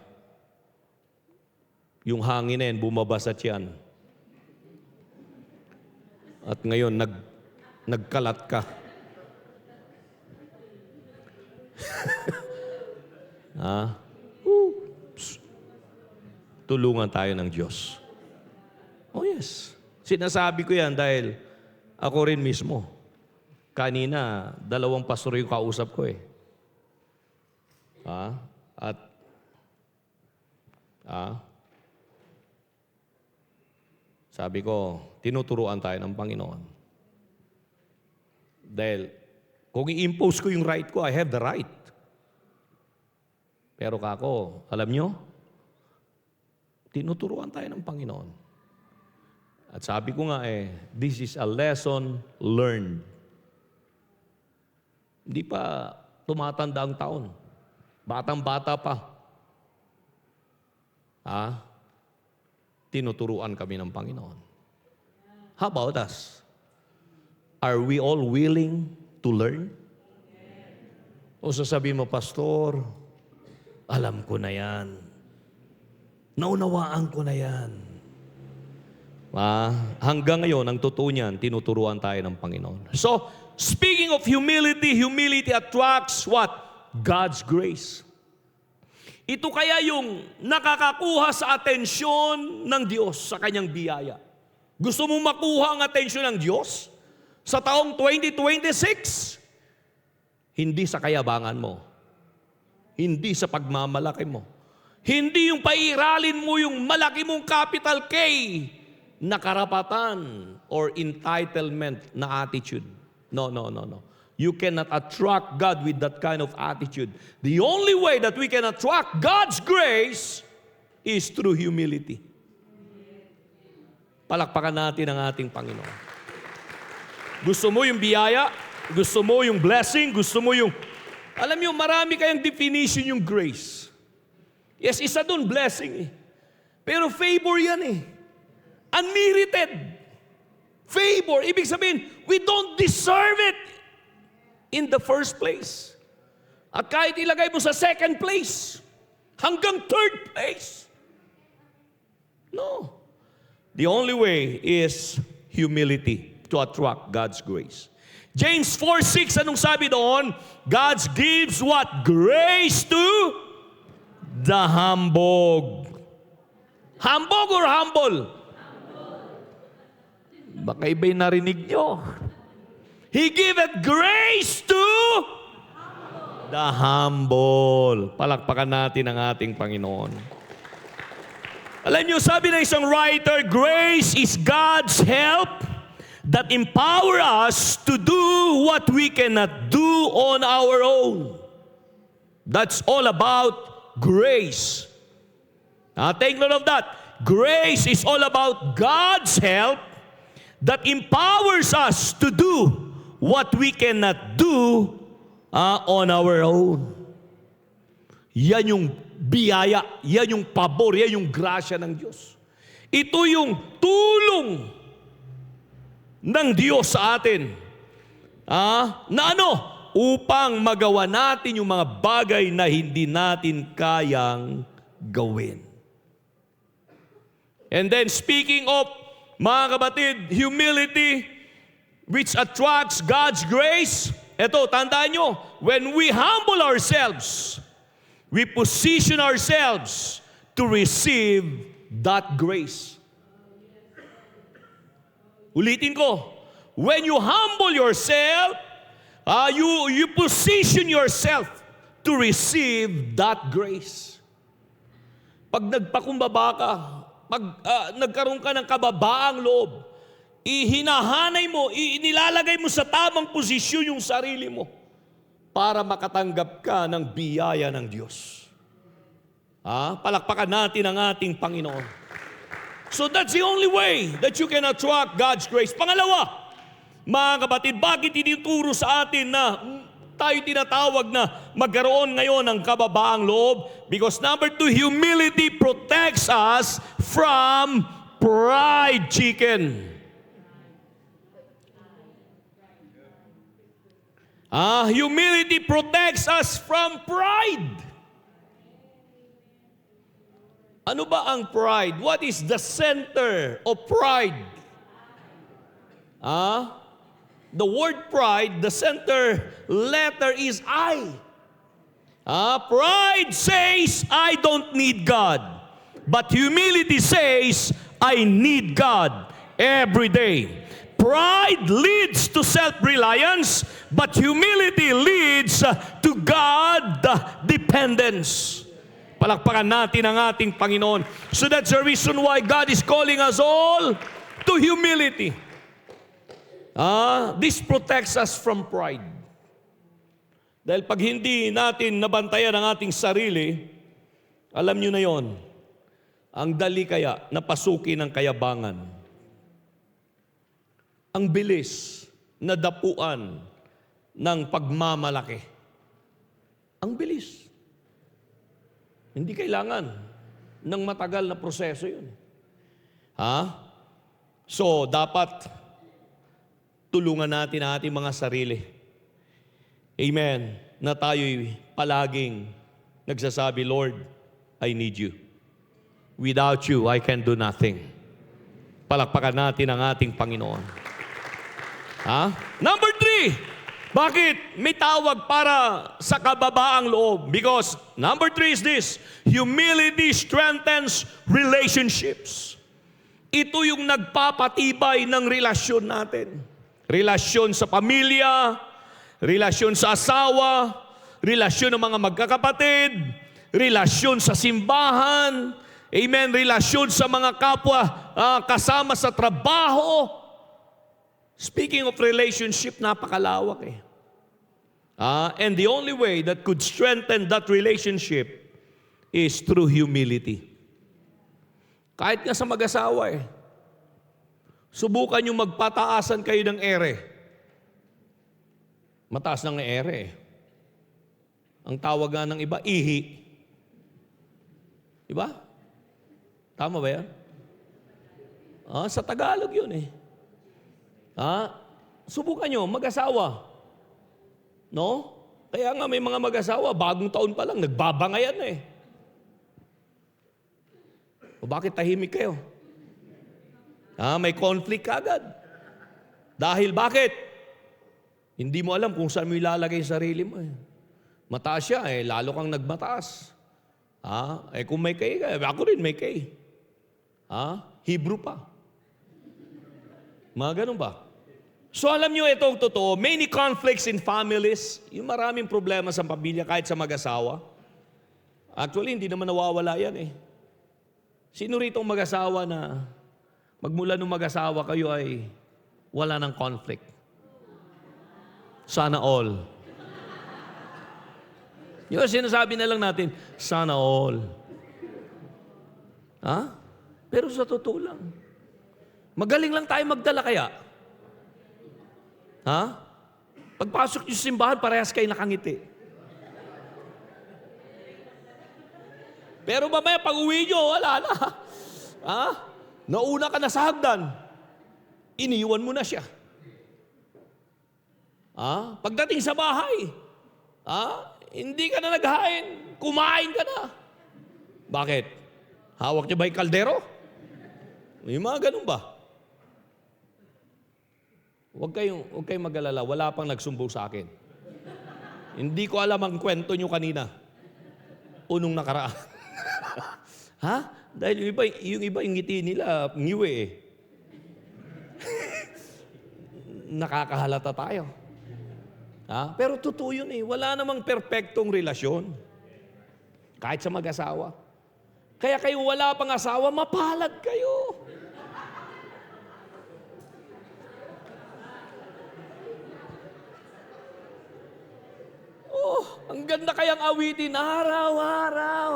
yung hangin na yan, bumaba sa tiyan. At ngayon, nagkalat ka. Tulungan tayo ng Diyos. Oh yes. Sinasabi ko yan dahil ako rin mismo. Kanina, 2 pastor yung kausap ko eh. Sabi ko, tinuturuan tayo ng Panginoon. Dahil, kung i-impose ko yung right ko, I have the right. Pero kako, alam nyo, tinuturuan tayo ng Panginoon. At sabi ko nga this is a lesson learned. Hindi pa tumatanda ang taon. Batang-bata pa. Tinuturuan kami ng Panginoon. How about us? Are we all willing to learn? O sasabihin mo, Pastor, alam ko na yan. Naunawaan ko na yan. Hanggang ngayon, ang totoo niyan, tinuturuan tayo ng Panginoon. So, speaking of humility, humility attracts what? God's grace. Ito kaya yung nakakakuha sa atensyon ng Diyos sa kanyang biyaya. Gusto mong makuha ang atensyon ng Diyos sa taong 2026? Hindi sa kayabangan mo. Hindi sa pagmamalaki mo. Hindi yung pairalin mo yung malaki mong capital K na karapatan or entitlement na attitude. No. You cannot attract God with that kind of attitude. The only way that we can attract God's grace is through humility. Palakpakan natin ang ating Panginoon. Gusto mo yung biyaya? Gusto mo yung blessing? Gusto mo yung... Alam niyo, marami kayong definition yung grace. Yes, isa dun blessing Pero favor yan Unmerited. Favor. Ibig sabihin, we don't deserve it in the first place. At kahit ilagay mo sa second place, hanggang third place. No. The only way is humility to attract God's grace. James 4:6, anong sabi doon? God gives what? Grace to the humble. Hambog or humble? Baka iba'y narinig nyo. He giveth grace to the humble. Palakpakan natin ang ating Panginoon. Alam nyo, sabi ng isang writer, grace is God's help that empower us to do what we cannot do on our own. That's all about grace. Take note of that. Grace is all about God's help that empowers us to do what we cannot do on our own. Yan yung biyaya, yan yung pabor, yan yung grasya ng Diyos. Ito yung tulong ng Diyos sa atin. Na ano? Upang magawa natin yung mga bagay na hindi natin kayang gawin. And then speaking of, mga kapatid, humility which attracts God's grace. Ito, tandaan nyo, when we humble ourselves, we position ourselves to receive that grace. Ulitin ko, when you humble yourself, you position yourself to receive that grace. Pag nagpakumbaba ka, pag nagkaroon ka ng kababaang loob, hinahanay mo, inilalagay mo sa tamang posisyon yung sarili mo para makatanggap ka ng biyaya ng Diyos. Palakpakan natin ang ating Panginoon. So that's the only way that you can attract God's grace. Pangalawa, mga kapatid, bakit tinuturo sa atin na tayo tinatawag na magkaroon ngayon ng kababaang loob? Because number 2, humility protects us from pride, chicken. Humility protects us from pride. Ano ba ang pride? What is the center of pride? The word pride, the center letter is I. Pride says, I don't need God. But humility says, I need God every day. Pride leads to self-reliance, but humility leads to God-dependence. Palakpakan natin ang ating Panginoon. So that's the reason why God is calling us all to humility. This protects us from pride. Dahil pag hindi natin nabantayan ang ating sarili, alam nyo na yon, ang dali kaya na pasukin ng kayabangan. Ang bilis na dapuan ng pagmamalaki. Ang bilis. Hindi kailangan ng matagal na proseso yun. So, dapat tulungan natin ang ating mga sarili. Amen. Na tayo'y palaging nagsasabi, Lord, I need you. Without you, I can do nothing. Palakpakan natin ang ating Panginoon. Number 3, bakit may tawag para sa kababaang loob? Because number 3 is this, humility strengthens relationships. Ito yung nagpapatibay ng relasyon natin. Relasyon sa pamilya, relasyon sa asawa, relasyon ng mga magkakapatid, relasyon sa simbahan, amen, relasyon sa mga kapwa kasama sa trabaho. Speaking of relationship, napakalawak eh. And the only way that could strengthen that relationship is through humility. Kahit nga sa mag-asawa eh. Subukan nyo magpataasan kayo ng ere. Mataas ng ere eh. Ang tawag nga ng iba, ihi. Diba? Tama ba yan? Sa Tagalog yun eh. Subukan nyo, mag-asawa. No? Kaya nga may mga mag-asawa, bagong taon pa lang, nagbabangayan na eh. O bakit tahimik kayo? May conflict agad. Dahil bakit? Hindi mo alam kung saan mo ilalagay yung sarili mo eh. Mataas siya eh, lalo kang nagmataas. Kung may kay, ako rin may kay. Hebrew pa. Mga ganun ba? So alam nyo itong totoo, many conflicts in families, yung maraming problema sa pamilya kahit sa mag-asawa. Actually, hindi naman nawawala yan eh. Sino rito ang mag-asawa na magmula nung mag-asawa kayo ay wala ng conflict. Sana all. Yung sinasabi na lang natin, sana all. Ha? Pero sa totoo lang, magaling lang tayo magdala kaya. Ha? Pagpasok niyo sa simbahan, parehas kayo nakangiti. Pero mamaya, pag uwi niyo, wala na. Ha? Nauna ka na sa hagdan, iniwan mo na siya. Ha? Pagdating sa bahay, hindi ka na naghain, kumain ka na. Bakit? Hawak niya ba yung kaldero? May mga ganun ba? Huwag kayong mag-alala, wala pang nagsumbong sa akin. Hindi ko alam ang kwento niyo kanina. Unong nakaraan. Ha? Dahil yung iba yung ngiti nila, ngiwe eh. Nakakahalata tayo. Ha? Pero totoo yun eh. Wala namang perpektong relasyon. Kahit sa mag-asawa. Kaya kayo wala pang asawa, mapalad kayo. Oh, ang ganda kayang awitin. Araw-araw.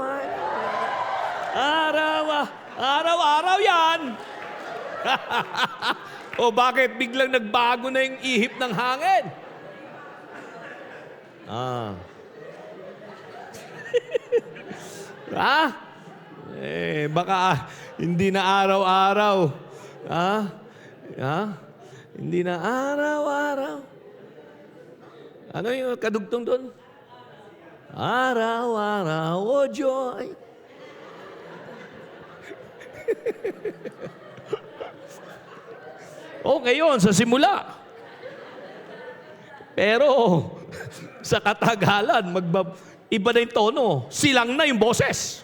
Araw-araw yan. O bakit biglang nagbago na yung ihip ng hangin? Baka hindi na araw-araw. Hindi na araw-araw. Ano yung kadugtong doon? Araw-araw, oh joy. Ngayon, sa simula. Pero, sa katagalan, iba na yung tono. Silang na yung boses.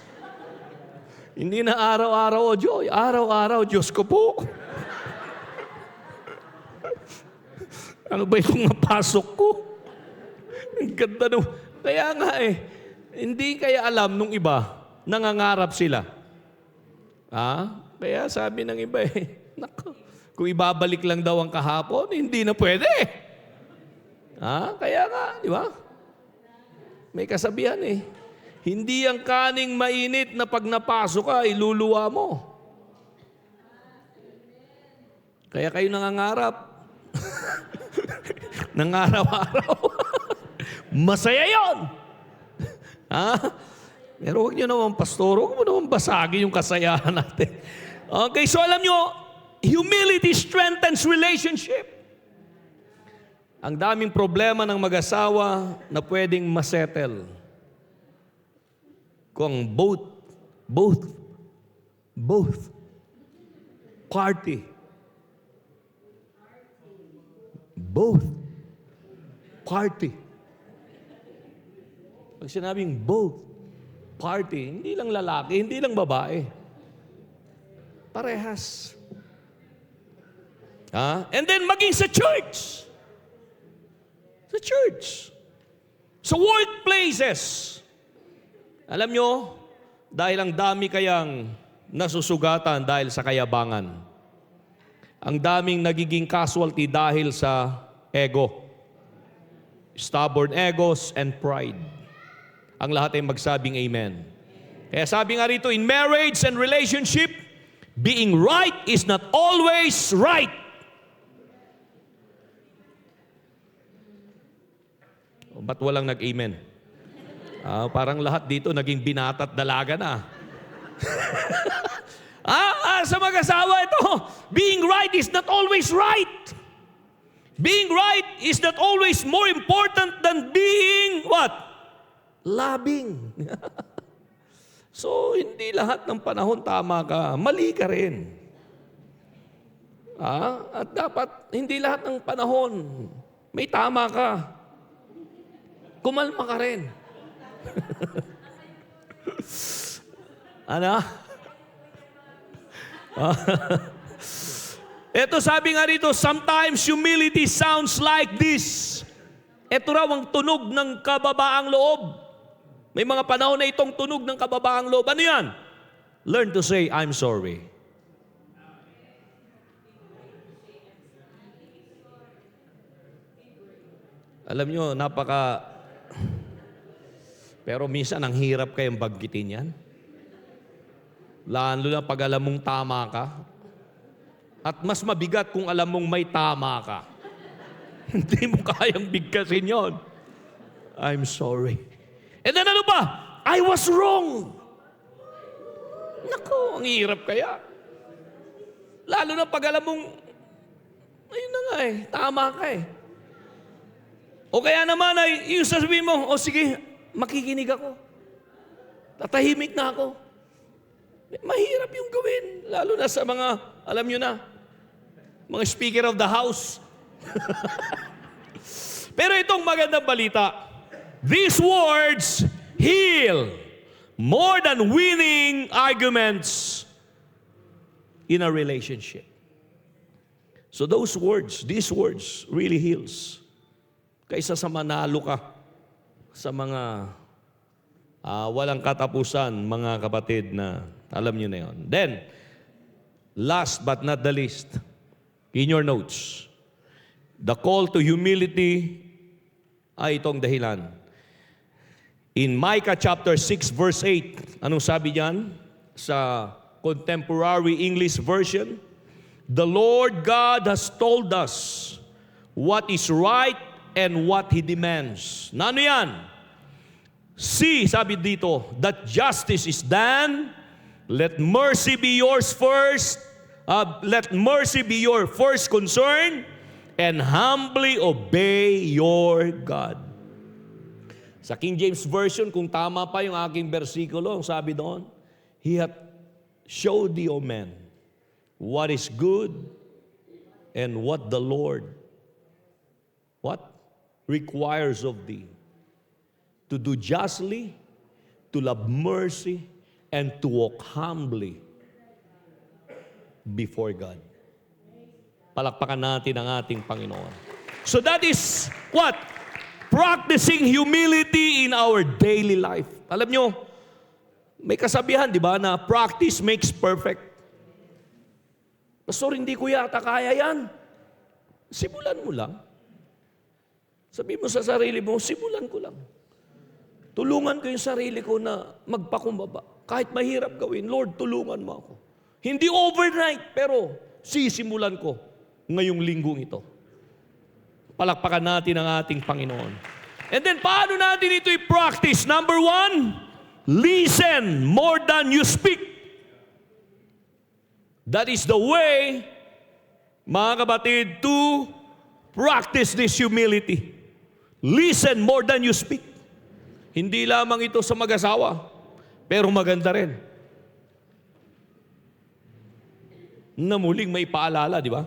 Hindi na araw-araw, oh joy. Araw-araw, Diyos ko po. Ano ba yung napasok ko? Ang ganda nung... Kaya nga hindi kaya alam nung iba, nangangarap sila. Kaya sabi ng iba nako, kung ibabalik lang daw ang kahapon, hindi na pwede. Kaya nga, di ba? May kasabihan hindi ang kaning mainit na pag napasok ka, iluluwa mo. Kaya kayo nangangarap. Nangaraw-araw. Masaya yun. Pero huwag nyo naman, pastor, huwag mo naman basagin yung kasayahan natin. Okay, so alam nyo, humility strengthens relationship. Ang daming problema ng mag-asawa na pwedeng masettle. Kung both party. Pag sinabing both party, hindi lang lalaki, hindi lang babae. Parehas. And then maging sa church. Sa church. Sa workplaces. Alam nyo, dahil ang dami kayang nasusugatan dahil sa kayabangan. Ang daming nagiging casualty dahil sa ego. Stubborn egos and pride. Ang lahat ay magsabing amen. Kaya sabi nga rito, in marriage and relationship, being right is not always right. Ba't walang nag-amen? Parang lahat dito naging binata at dalaga na. Sa mag-asawa ito, being right is not always right. Being right is not always more important than being what? Loving. So, hindi lahat ng panahon tama ka. Mali ka rin. At dapat, hindi lahat ng panahon may tama ka. Kumalma ka rin. Ano? Ito sabi nga rito, sometimes humility sounds like this. Ito raw ang tunog ng kababaang loob. May mga panahon na itong tunog ng kababaang loob. Ano yan? Learn to say, I'm sorry. Alam nyo, pero minsan ang hirap kayong banggitin yan. Lalo na pag alam mong tama ka. At mas mabigat kung alam mong may tama ka. Hindi mo kayang bigkasin yon. I'm sorry. And then ano pa? I was wrong. Naku, ang hirap kaya. Lalo na pag alam mong, ayun na nga tama ka O kaya naman ay, yung sasabihin mo, sige, makikinig ako. Tatahimik na ako. Mahirap yung gawin. Lalo na sa mga, alam nyo na, mga speaker of the house. Pero itong magandang balita, these words heal more than winning arguments in a relationship. So these words really heals. Kaysa sa manalo ka sa mga walang katapusan, mga kapatid na alam nyo na yun. Then, last but not the least, in your notes, the call to humility ay itong dahilan. In Micah chapter 6 verse 8, anong sabi diyan sa Contemporary English Version? The Lord God has told us what is right and what He demands. Na ano yan? See, sabi dito, that justice is done. Let mercy be yours first. Let mercy be your first concern, and humbly obey your God. Sa King James Version, kung tama pa yung aking versikulo, ang sabi doon, He hath showed thee, O man, what is good and what the Lord requires of thee. To do justly, to love mercy, and to walk humbly before God. Palakpakan natin ang ating Panginoon. So that is what? Practicing humility in our daily life. Alam nyo, may kasabihan, di ba, na practice makes perfect. Pastor, hindi ko yata kaya yan. Simulan mo lang. Sabi mo sa sarili mo, simulan ko lang. Tulungan ko yung sarili ko na magpakumbaba. Kahit mahirap gawin, Lord, tulungan mo ako. Hindi overnight, pero sisimulan ko ngayong linggong ito. Palakpakan natin ang ating Panginoon. And then, paano natin ito i-practice? Number 1, listen more than you speak. That is the way, mga kapatid, to practice this humility. Listen more than you speak. Hindi lamang ito sa mag-asawa, pero maganda rin. Na muling may paalala, di ba?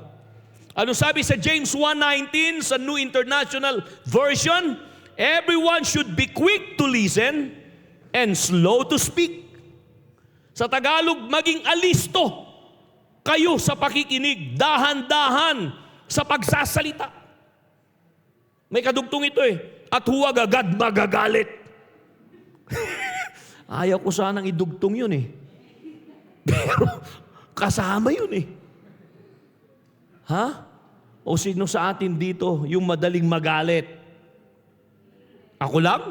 Ano sabi sa James 1:19 sa New International Version? Everyone should be quick to listen and slow to speak. Sa Tagalog, maging alisto kayo sa pakikinig, dahan-dahan sa pagsasalita. May kadugtong ito at huwag agad magagalit. Ayaw ko sanang idugtong yun Pero kasama yun Ha? O sino sa atin dito yung madaling magalit? Ako lang?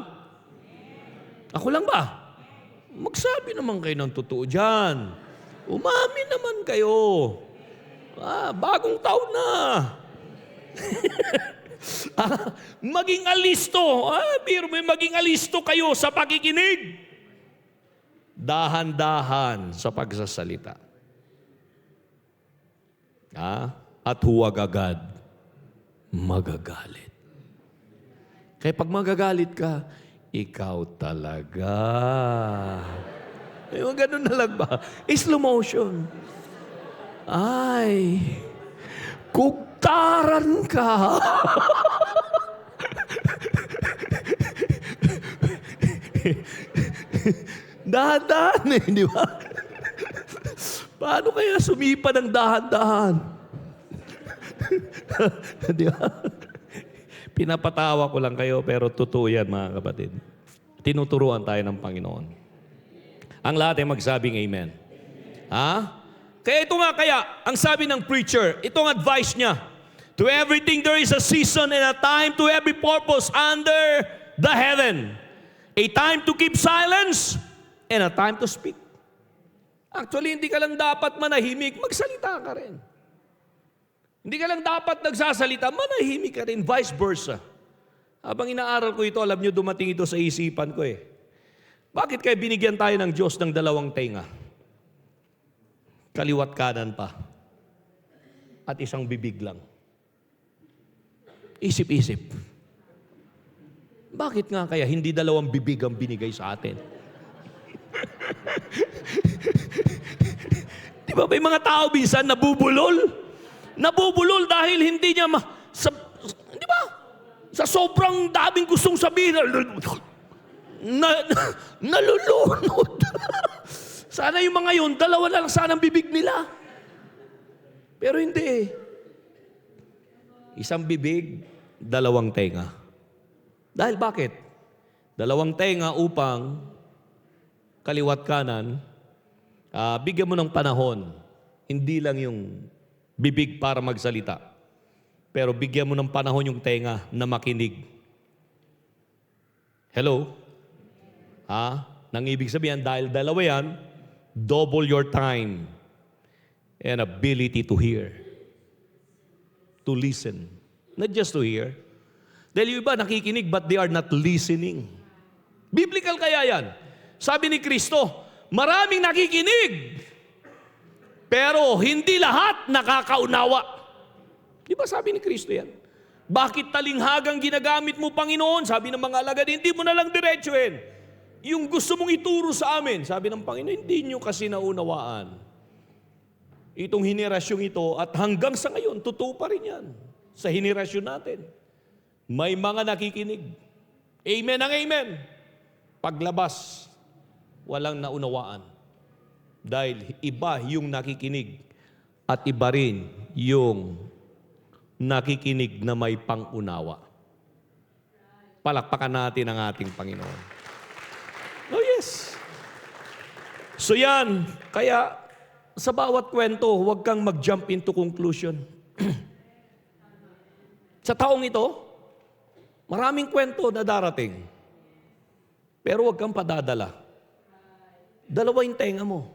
Ako lang ba? Magsabi naman kayo ng totoo dyan. Umamin naman kayo. Bagong taon na. Maging alisto. Biro may maging alisto kayo sa pakikinig. Dahan-dahan sa pagsasalita. At huwag agad magagalit. Kaya pag magagalit ka, ikaw talaga. Ganun na lang ba? Slow motion. Ay, kuktaran ka. Dahan-dahan di ba? Paano kaya sumipa ng dahan-dahan? Di ba? Pinapatawa ko lang kayo, pero totoo yan, mga kapatid. Tinuturuan tayo ng Panginoon. Ang lahat ay magsabing amen. Kaya ito nga ang sabi ng preacher, itong advice niya, To everything there is a season and a time to every purpose under the heaven. A time to keep silence and a time to speak. Actually, hindi ka lang dapat manahimik, magsalita ka rin. Hindi ka lang dapat nagsasalita, manahimik ka rin, vice versa. Habang inaaral ko ito, alam nyo, dumating ito sa isipan ko eh. Bakit kaya binigyan tayo ng Diyos ng dalawang tenga? Kaliwat kanan pa. At isang bibig lang. Isip-isip. Bakit nga kaya hindi dalawang bibig ang binigay sa atin? Di ba may mga tao minsan nabubulol? Nabubulol dahil hindi niya di ba? Sa sobrang daming gustong sabihin, nalulunod. Sana yung mga yun, dalawa na lang sana ang bibig nila. Pero hindi. Isang bibig, dalawang tenga. Dahil bakit? Dalawang tenga upang kaliwat kanan, bigyan mo ng panahon. Hindi lang yung bibig para magsalita. Pero bigyan mo ng panahon yung tenga na makinig. Hello? Nang ibig sabihin, dahil dalawa yan, double your time and ability to hear. To listen. Not just to hear. Dahil yung iba nakikinig but they are not listening. Biblical kaya yan. Sabi ni Kristo, maraming nakikinig, pero hindi lahat nakakaunawa. Di ba sabi ni Kristo yan? Bakit talinghagang ginagamit mo, Panginoon? Sabi ng mga alagad, hindi mo na lang diretsuhin. Yung gusto mong ituro sa amin, sabi ng Panginoon, hindi nyo kasi naunawaan. Itong henerasyong ito, at hanggang sa ngayon, totoo pa rin yan. Sa henerasyon natin. May mga nakikinig. Amen ang amen. Paglabas, walang naunawaan. Dahil iba yung nakikinig at iba rin yung nakikinig na may pangunawa. Palakpakan natin ang ating Panginoon. Oh yes. So yan, kaya sa bawat kwento, huwag kang mag-jump into conclusion. Sa taong ito, maraming kwento na darating. Pero huwag kang padadala. Dalawa yung tenga mo.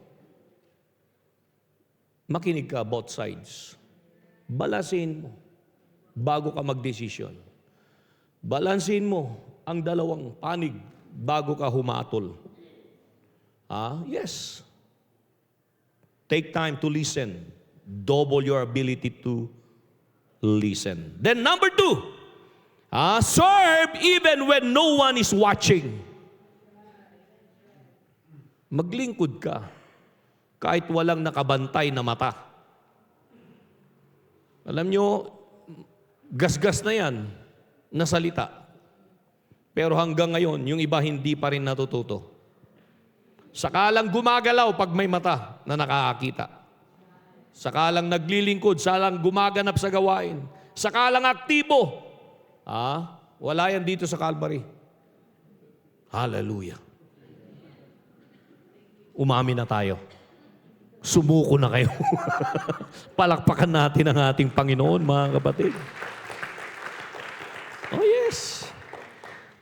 Makinig ka both sides. Balasin mo bago ka magdesisyon. Balansin mo ang dalawang panig bago ka humatol. Yes. Take time to listen. Double your ability to listen. Then number 2, serve even when no one is watching. Maglingkod ka kahit walang nakabantay na mata. Alam nyo, gasgas na yan na salita. Pero hanggang ngayon, yung iba hindi pa rin natututo. Sakalang gumagalaw pag may mata na nakakakita. Sakalang naglilingkod, sakalang gumaganap sa gawain. Sakalang aktibo. Wala yan dito sa Calvary. Hallelujah. Umamin na tayo. Sumuko na kayo. Palakpakan natin ang ating Panginoon, mga kapatid. Oh yes.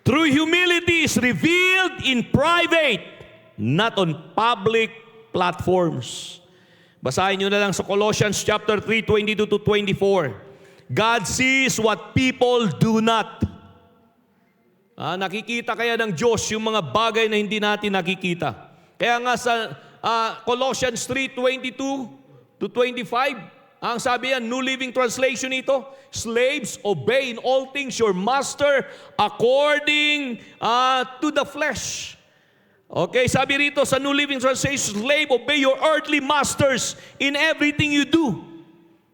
True humility is revealed in private, not on public platforms. Basahin nyo na lang sa Colossians chapter 3, 22 to 24. God sees what people do not. Nakikita kaya ng Diyos yung mga bagay na hindi natin nakikita. Kaya nga sa Colossians 3, 22 to 25, ang sabi yan, New Living Translation ito, slaves, obey in all things your master according to the flesh. Okay, sabi rito sa New Living Translation, slave, obey your earthly masters in everything you do.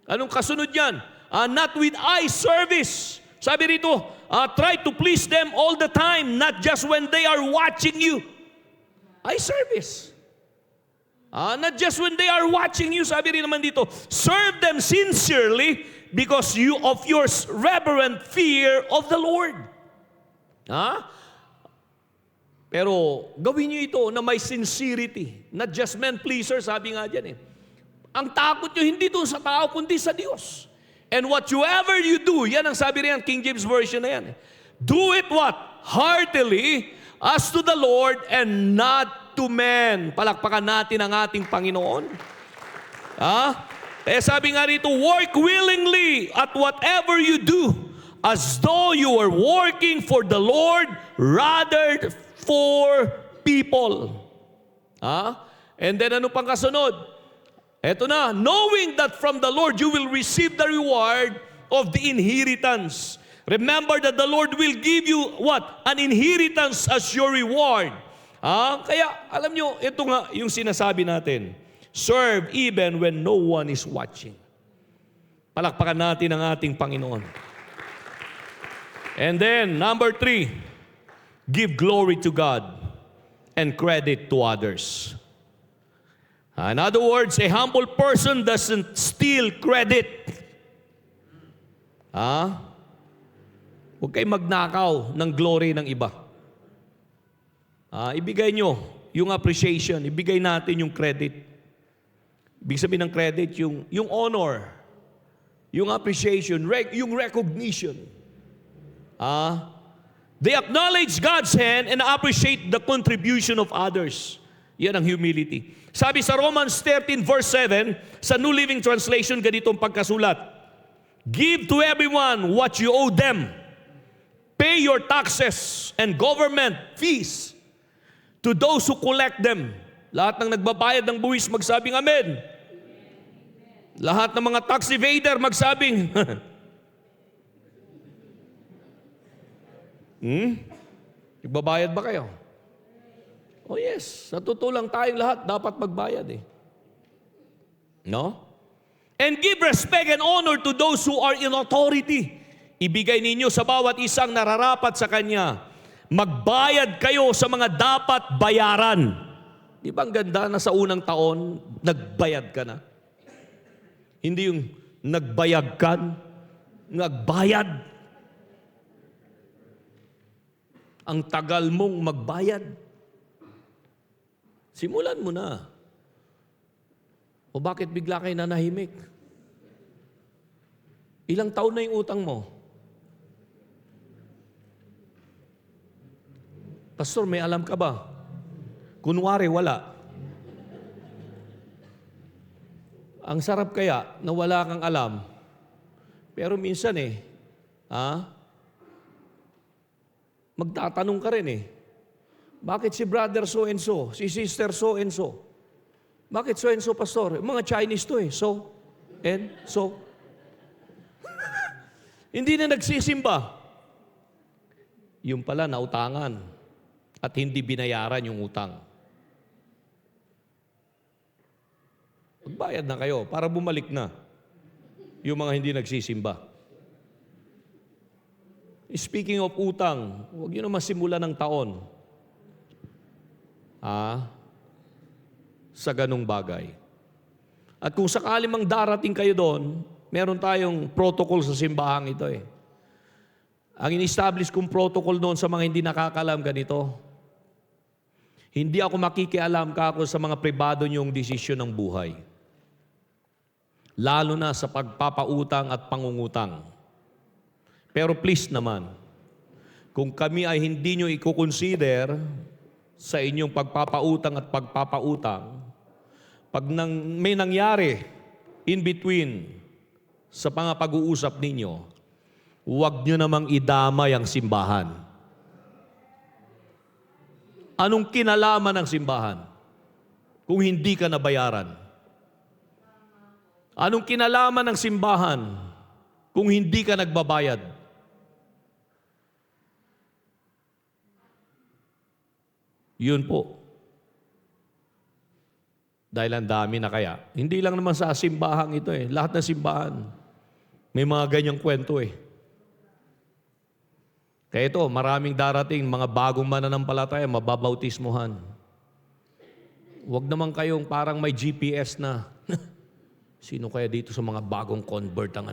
Anong kasunod yan? Not with eye service. Sabi rito, try to please them all the time, not just when they are watching you. Eye service. Not just when they are watching you, sabi rin naman dito, serve them sincerely because of your reverent fear of the Lord. Pero gawin nyo ito na may sincerity. Not just men pleaser, sabi nga dyan eh. Ang takot nyo hindi doon sa tao, kundi sa Diyos. And whatsoever you do, yan ang sabi riyan, King James Version na yan. Do it what? Heartily, as to the Lord and not to men. Palakpakan natin ang ating Panginoon. Sabi nga rito, work willingly at whatever you do, as though you are working for the Lord rather for people. And then ano pang kasunod? Eto na, knowing that from the Lord you will receive the reward of the inheritance. Remember that the Lord will give you what? An inheritance as your reward. Kaya, alam nyo, ito nga yung sinasabi natin. Serve even when no one is watching. Palakpakan natin ang ating Panginoon. And then, number 3, give glory to God and credit to others. In other words, a humble person doesn't steal credit. Huwag kayo magnakaw ng glory ng iba. Ibigay nyo yung appreciation, ibigay natin yung credit. Ibig sabihin ng credit, yung honor, yung appreciation, yung recognition. They acknowledge God's hand and appreciate the contribution of others. Yan ang humility. Sabi sa Romans 13 verse 7, sa New Living Translation, ganitong pagkasulat. Give to everyone what you owe them. Pay your taxes and government fees to those who collect them. Lahat ng nagbabayad ng buwis magsabing amen. Lahat ng mga tax evader magsabing nagbabayad ba kayo? Oh yes, sa totoo lang tayong lahat dapat magbayad No? And give respect and honor to those who are in authority. Ibigay ninyo sa bawat isang nararapat sa Kanya. Magbayad kayo sa mga dapat bayaran. Di ba ang ganda na sa unang taon, nagbayad ka na? Hindi yung nagbayag ka, nagbayad. Ang tagal mong magbayad. Simulan mo na. O bakit bigla kayo nanahimik? Ilang taon na yung utang mo? Pastor, may alam ka ba? Kunwari, wala. Ang sarap kaya na wala kang alam. Pero minsan magtatanong ka rin bakit si brother so and so? Si sister so and so? Bakit so and so, pastor? Mga Chinese to so and so. Hindi na nagsisimba. Yung pala nautangan at hindi binayaran yung utang. Magbayad na kayo para bumalik na yung mga hindi nagsisimba. Speaking of utang, huwag nyo na masimula ng taon. Sa ganung bagay. At kung sakali mang darating kayo doon, meron tayong protocol sa simbahang ito Ang in-establish kong protocol doon sa mga hindi nakakalam ganito, hindi ako makikialam kako sa mga pribado niyong desisyon ng buhay. Lalo na sa pagpapautang at pangungutang. Pero please naman, kung kami ay hindi nyo i-consider sa inyong pagpapautang at pagpapautang, pag may nangyari in between sa mga pag-uusap ninyo, huwag nyo namang idamay ang simbahan. Anong kinalaman ng simbahan kung hindi ka nabayaran? Anong kinalaman ng simbahan kung hindi ka nagbabayad? Yun po. Dahil ang dami na kaya. Hindi lang naman sa simbahang ito Lahat ng simbahan. May mga ganyang kwento Kaya ito, maraming darating, mga bagong mananampalataya, mababautismuhan. Huwag naman kayong parang may GPS na. Sino kaya dito sa mga bagong convert ang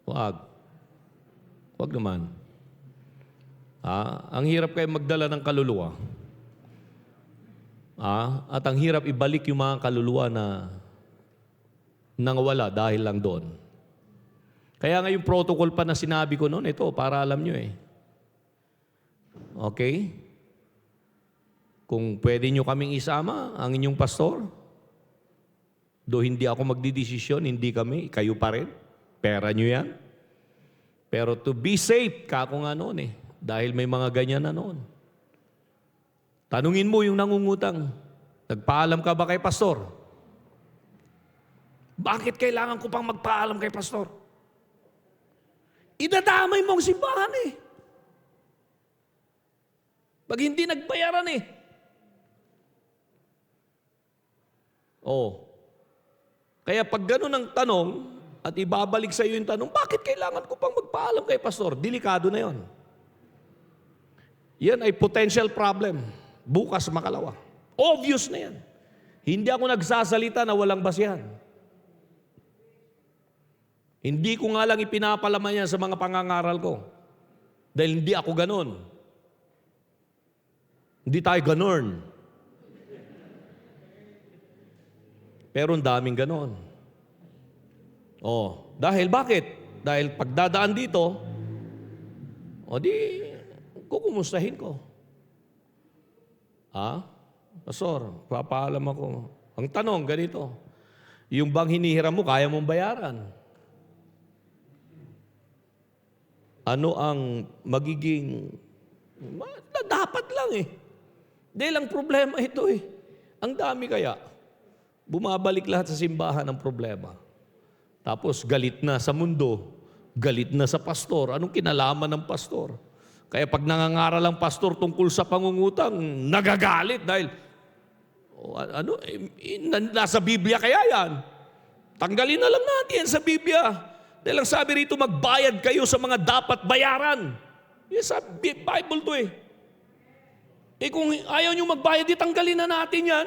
Huwag. Huwag naman. Ang hirap kayo magdala ng kaluluwa. At ang hirap ibalik yung mga kaluluwa na nangawala dahil lang doon. Kaya nga yung protocol pa na sinabi ko noon, ito, para alam nyo eh. Okay? Kung pwede nyo kaming isama, ang inyong pastor, do hindi ako magdidesisyon, hindi kami, kayo pa rin. Pera nyo yan. Pero to be safe, kako nga noon eh. Dahil may mga ganyan na noon. Tanungin mo yung nangungutang, nagpaalam ka ba kay pastor? Bakit kailangan ko pang magpaalam kay pastor? Idadamay mo ang simbahan eh. Pag hindi nagbayaran eh. Kaya pag ganun ang tanong, at ibabalik sa iyo yung tanong, bakit kailangan ko pang magpaalam kay pastor? Delikado na yon. Yan ay potential problem. Bukas makalawa. Obvious na yan. Hindi ako nagsasalita na walang basihan. Hindi ko nga lang ipinapalaman yan sa mga pangangaral ko. Dahil hindi ako ganon. Hindi tayo ganon. Pero ang daming ganon. Dahil bakit? Dahil pagdadaan dito, di kukumustahin ko. Pastor, papaalam ako. Ang tanong, ganito, yung bang hinihiram mo, kaya mong bayaran? Ano ang magiging, dapat lang eh. Dahil ang problema ito eh. Ang dami kaya. Bumabalik lahat sa simbahan ang problema. Tapos galit na sa mundo, galit na sa pastor. Anong kinalaman ng pastor? Kaya pag nangangaral ang pastor tungkol sa pangungutang, nagagalit dahil, nasa Biblia kaya yan? Tanggalin na lang natin yan sa Biblia. Dahil ang sabi rito, magbayad kayo sa mga dapat bayaran. Yes, sa Bible to eh. Kung ayaw nyo magbayad, tanggalin na natin yan.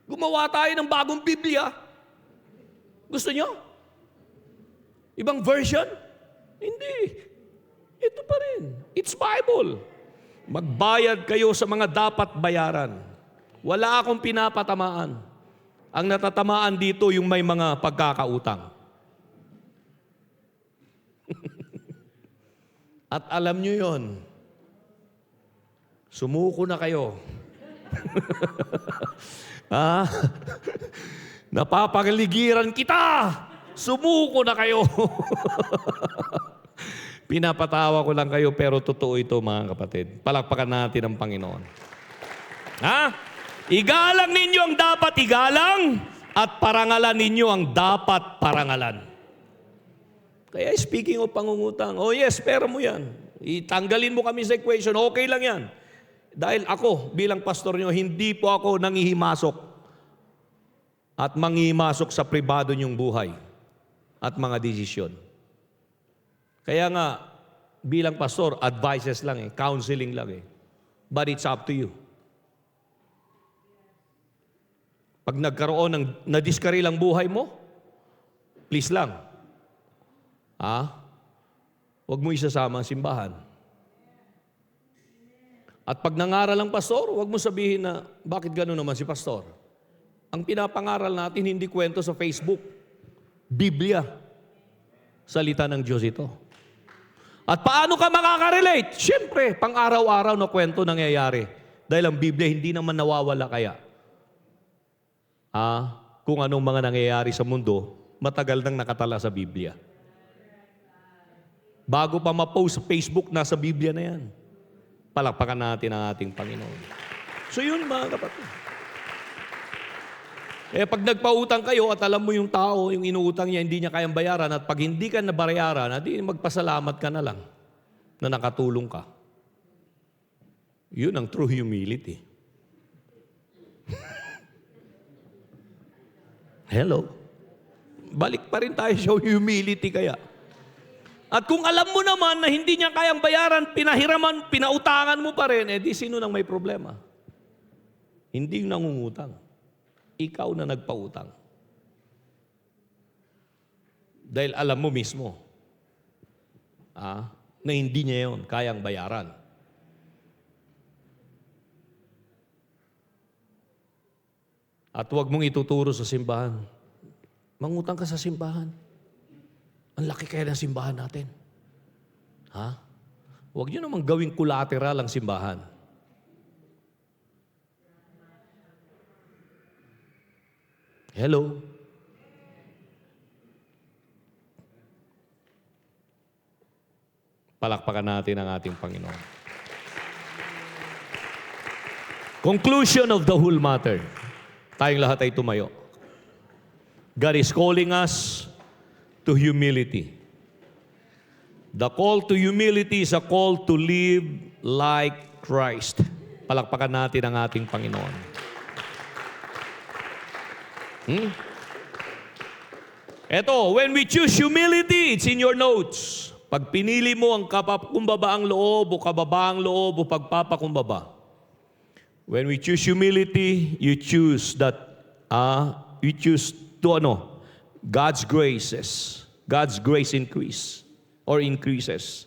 Gumawa tayo ng bagong Biblia. Gusto nyo? Ibang version? Hindi. Ito pa rin. It's Bible. Magbayad kayo sa mga dapat bayaran. Wala akong pinapatamaan. Ang natatamaan dito yung may mga pagkakautang. At alam nyo yon. Sumuko na kayo. Napapaligiran kita! Sumuko na kayo! Pinapatawa ko lang kayo, pero totoo ito mga kapatid. Palakpakan natin ang Panginoon. Igalang ninyo ang dapat igalang at parangalan ninyo ang dapat parangalan. Kaya speaking of pangungutang, yes, pera mo yan. Itanggalin mo kami sa equation, okay lang yan. Dahil ako, bilang pastor nyo, hindi po ako nangihimasok at manghihimasok sa pribado nyong buhay at mga desisyon. Kaya nga, bilang pastor, advices lang counseling lang But it's up to you. Pag nagkaroon ng nadiskarilang buhay mo, please lang. Huwag mo isasama ang simbahan. At pag nangaral ang pastor, huwag mo sabihin na, bakit gano'n naman si pastor? Ang pinapangaral natin, hindi kwento sa Facebook. Biblia. Salita ng Diyos ito. At paano ka makaka-relate? Siyempre, pang-araw-araw na kwento nangyayari. Dahil ang Biblia hindi naman nawawala kaya. Kung anong mga nangyayari sa mundo, matagal nang nakatala sa Biblia. Bago pa ma-post sa Facebook, nasa Biblia na yan. Palakpakan natin ang ating Panginoon. So yun mga kapatid. Pag nagpautang kayo at alam mo yung tao, yung inuutang niya, hindi niya kayang bayaran, at pag hindi ka nabayaran, di magpasalamat ka na lang na nakatulong ka. Yun ang true humility. Hello? Balik pa rin tayo sa humility kaya. At kung alam mo naman na hindi niya kayang bayaran, pinahiraman, pinautangan mo pa rin, di sino nang may problema? Hindi yung nangungutang. Ikaw na nagpautang. Dahil alam mo mismo, na hindi niya yon kayang bayaran. At huwag mong ituturo sa simbahan. Mangutang ka sa simbahan. Ang laki kaya ng simbahan natin. Ha? Huwag nyo namang gawing collateral ang simbahan. Hello? Palakpakan natin ang ating Panginoon. Conclusion of the whole matter. Tayong lahat ay tumayo. God is calling us to humility. The call to humility is a call to live like Christ. Palakpakan natin ang ating Panginoon. Eto, when we choose humility, it's in your notes. Pag pinili mo ang kapakumbabaang loob o kababaang loob o pagpapakumbaba, when we choose humility, you choose God's grace increases.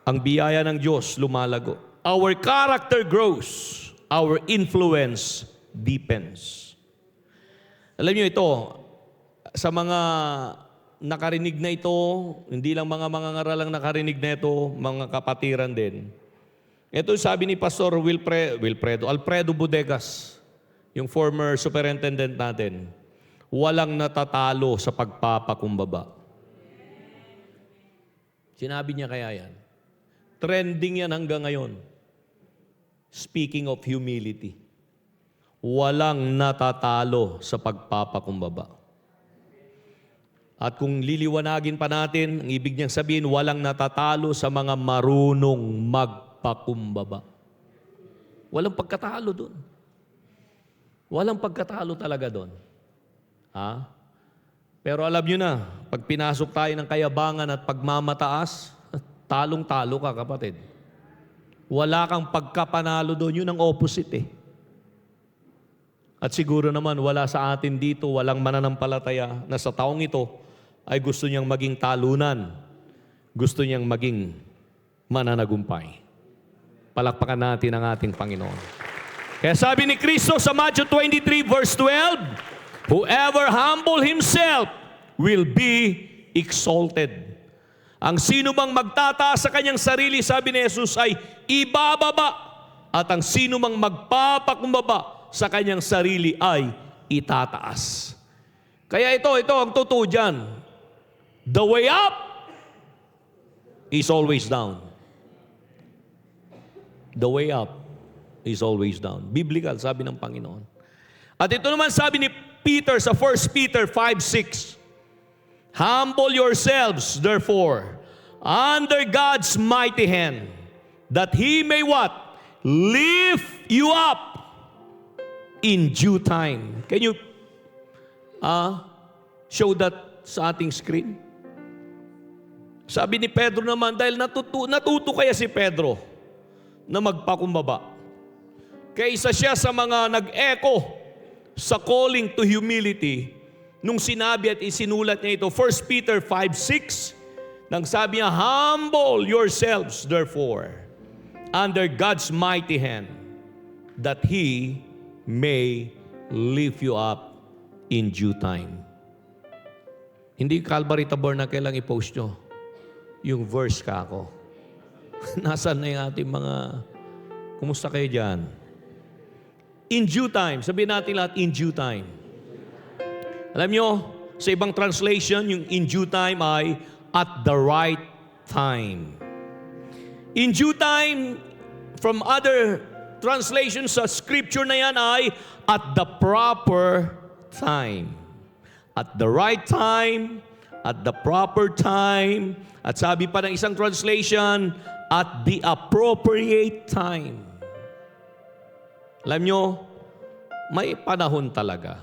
Ang biyaya ng Diyos lumalago. Our character grows. Our influence deepens. Alam niyo ito, sa mga nakarinig na ito, hindi lang mga ngaralang nakarinig na ito, mga kapatiran din. Ito sabi ni Pastor Alfredo Bodegas, yung former superintendent natin, walang natatalo sa pagpapakumbaba. Sinabi niya kaya yan. Trending yan hanggang ngayon. Speaking of humility. Walang natatalo sa pagpapakumbaba. At kung liliwanagin pa natin, ang ibig niyang sabihin, walang natatalo sa mga marunong magpakumbaba. Walang pagkatalo doon. Walang pagkatalo talaga doon. Ha? Pero alam nyo na, pag pinasok tayo ng kayabangan at pagmamataas, talong-talo ka, kapatid. Wala kang pagkapanalo doon. Yun ang opposite eh. At siguro naman, wala sa atin dito, walang mananampalataya na sa taong ito ay gusto niyang maging talunan. Gusto niyang maging mananagumpay. Palakpakan natin ang ating Panginoon. Kaya sabi ni Kristo sa Matthew 23 verse 12, whoever humble himself will be exalted. Ang sino mang magtataas sa kanyang sarili, sabi ni Jesus, ay ibababa. At ang sino mang magpapakumbaba sa kanyang sarili ay itataas. Kaya ito ang totoo dyan. The way up is always down. The way up is always down. Biblical, sabi ng Panginoon. At ito naman sabi ni Peter sa 1 Peter 5:6. Humble yourselves, therefore, under God's mighty hand, that He may what? Lift you up in due time. Can you show that sa ating screen? Sabi ni Pedro naman, dahil natuto kaya si Pedro na magpakumbaba. Kaysa siya sa mga nag-echo sa calling to humility, nung sinabi at isinulat niya ito, 1 Peter 5:6, nang sabi niya, humble yourselves therefore under God's mighty hand, that He may lift you up in due time. Hindi Calvary Tabernacle lang i-post nyo. Yung verse ka ako. Nasaan na yung ating mga, kumusta kayo dyan? In due time. Sabihin natin lahat, in due time. Alam nyo, sa ibang translation, yung in due time ay at the right time. In due time, from other translations sa scripture na yan ay at the proper time. At the right time, at the proper time, at sabi pa ng isang translation, at the appropriate time. Alam nyo, may panahon talaga.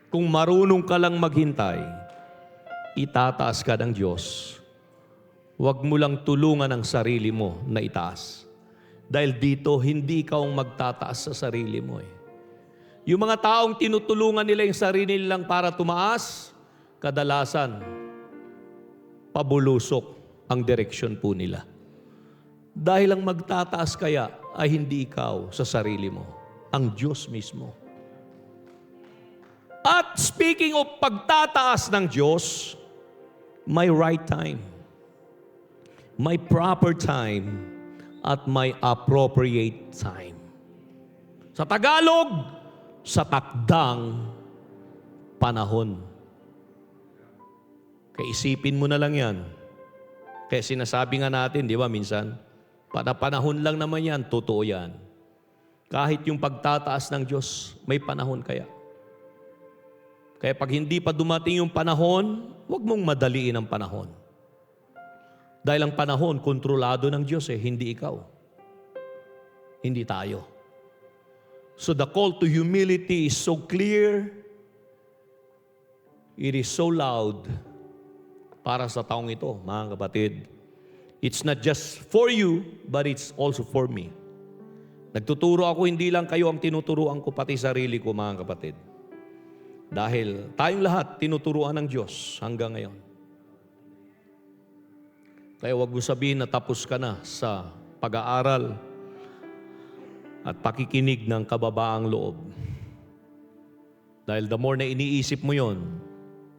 Kung marunong ka lang maghintay, itataas ka ng Diyos. Huwag mo lang tulungan ang sarili mo na itaas. Dahil dito, hindi ikaw ang magtataas sa sarili mo eh. Yung mga taong tinutulungan nila yung sarili nilang para tumaas, kadalasan, pabulusok ang direksyon po nila. Dahil ang magtataas kaya ay hindi ikaw sa sarili mo, ang Diyos mismo. At speaking of pagtataas ng Diyos, may right time, may proper time, at may appropriate time. Sa Tagalog, sa takdang panahon. Kaya isipin mo na lang yan. Kaya sinasabi nga natin, di ba minsan, panahon lang naman yan, totoo yan. Kahit yung pagtataas ng Diyos, may panahon kaya. Kaya pag hindi pa dumating yung panahon, huwag mong madaliin ang panahon. Dahil ang panahon, kontrolado ng Diyos hindi ikaw. Hindi tayo. So the call to humility is so clear, it is so loud para sa taong ito, mga kapatid. It's not just for you, but it's also for me. Nagtuturo ako, hindi lang kayo ang tinuturuan ko, pati sarili ko, mga kapatid. Dahil tayong lahat tinuturuan ng Diyos hanggang ngayon. Kaya huwag mo sabihin na tapos ka na sa pag-aaral at pakikinig ng kababaang loob. Dahil the more na iniisip mo yon,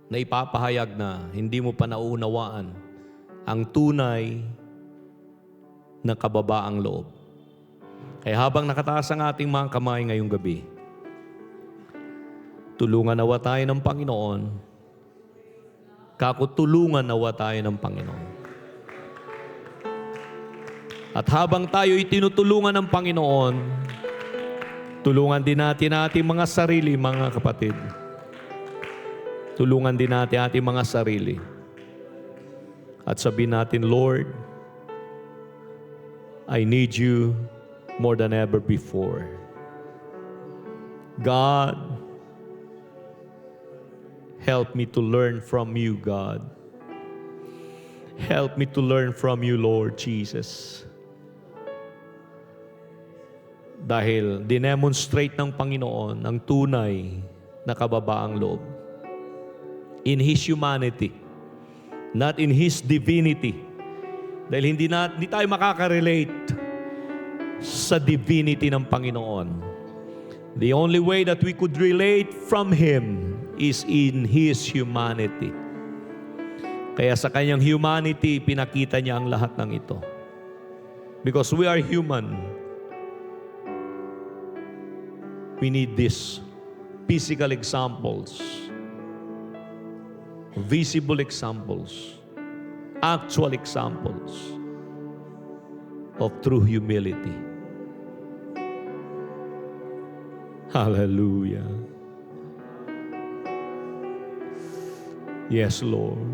na ipapahayag na hindi mo pa nauunawaan ang tunay na kababaang loob. Kaya habang nakataas ang ating mga kamay ngayong gabi, tulungan nawa tayo ng Panginoon, kakutulungan nawa tayo ng Panginoon. At habang tayo itinutulungan ng Panginoon, tulungan din natin ating mga sarili, mga kapatid. Tulungan din natin ating mga sarili. At sabihin natin, Lord, I need you more than ever before. God, help me to learn from you, God. Help me to learn from you, Lord Jesus. Dahil dinemonstrate ng Panginoon ang tunay na kababaang loob. In His humanity, not in His divinity. Dahil hindi tayo makaka-relate sa divinity ng Panginoon. The only way that we could relate from Him is in His humanity. Kaya sa Kanyang humanity, pinakita niya ang lahat ng ito. Because we are human. We need these physical examples, visible examples, actual examples of true humility. Hallelujah. Yes, Lord.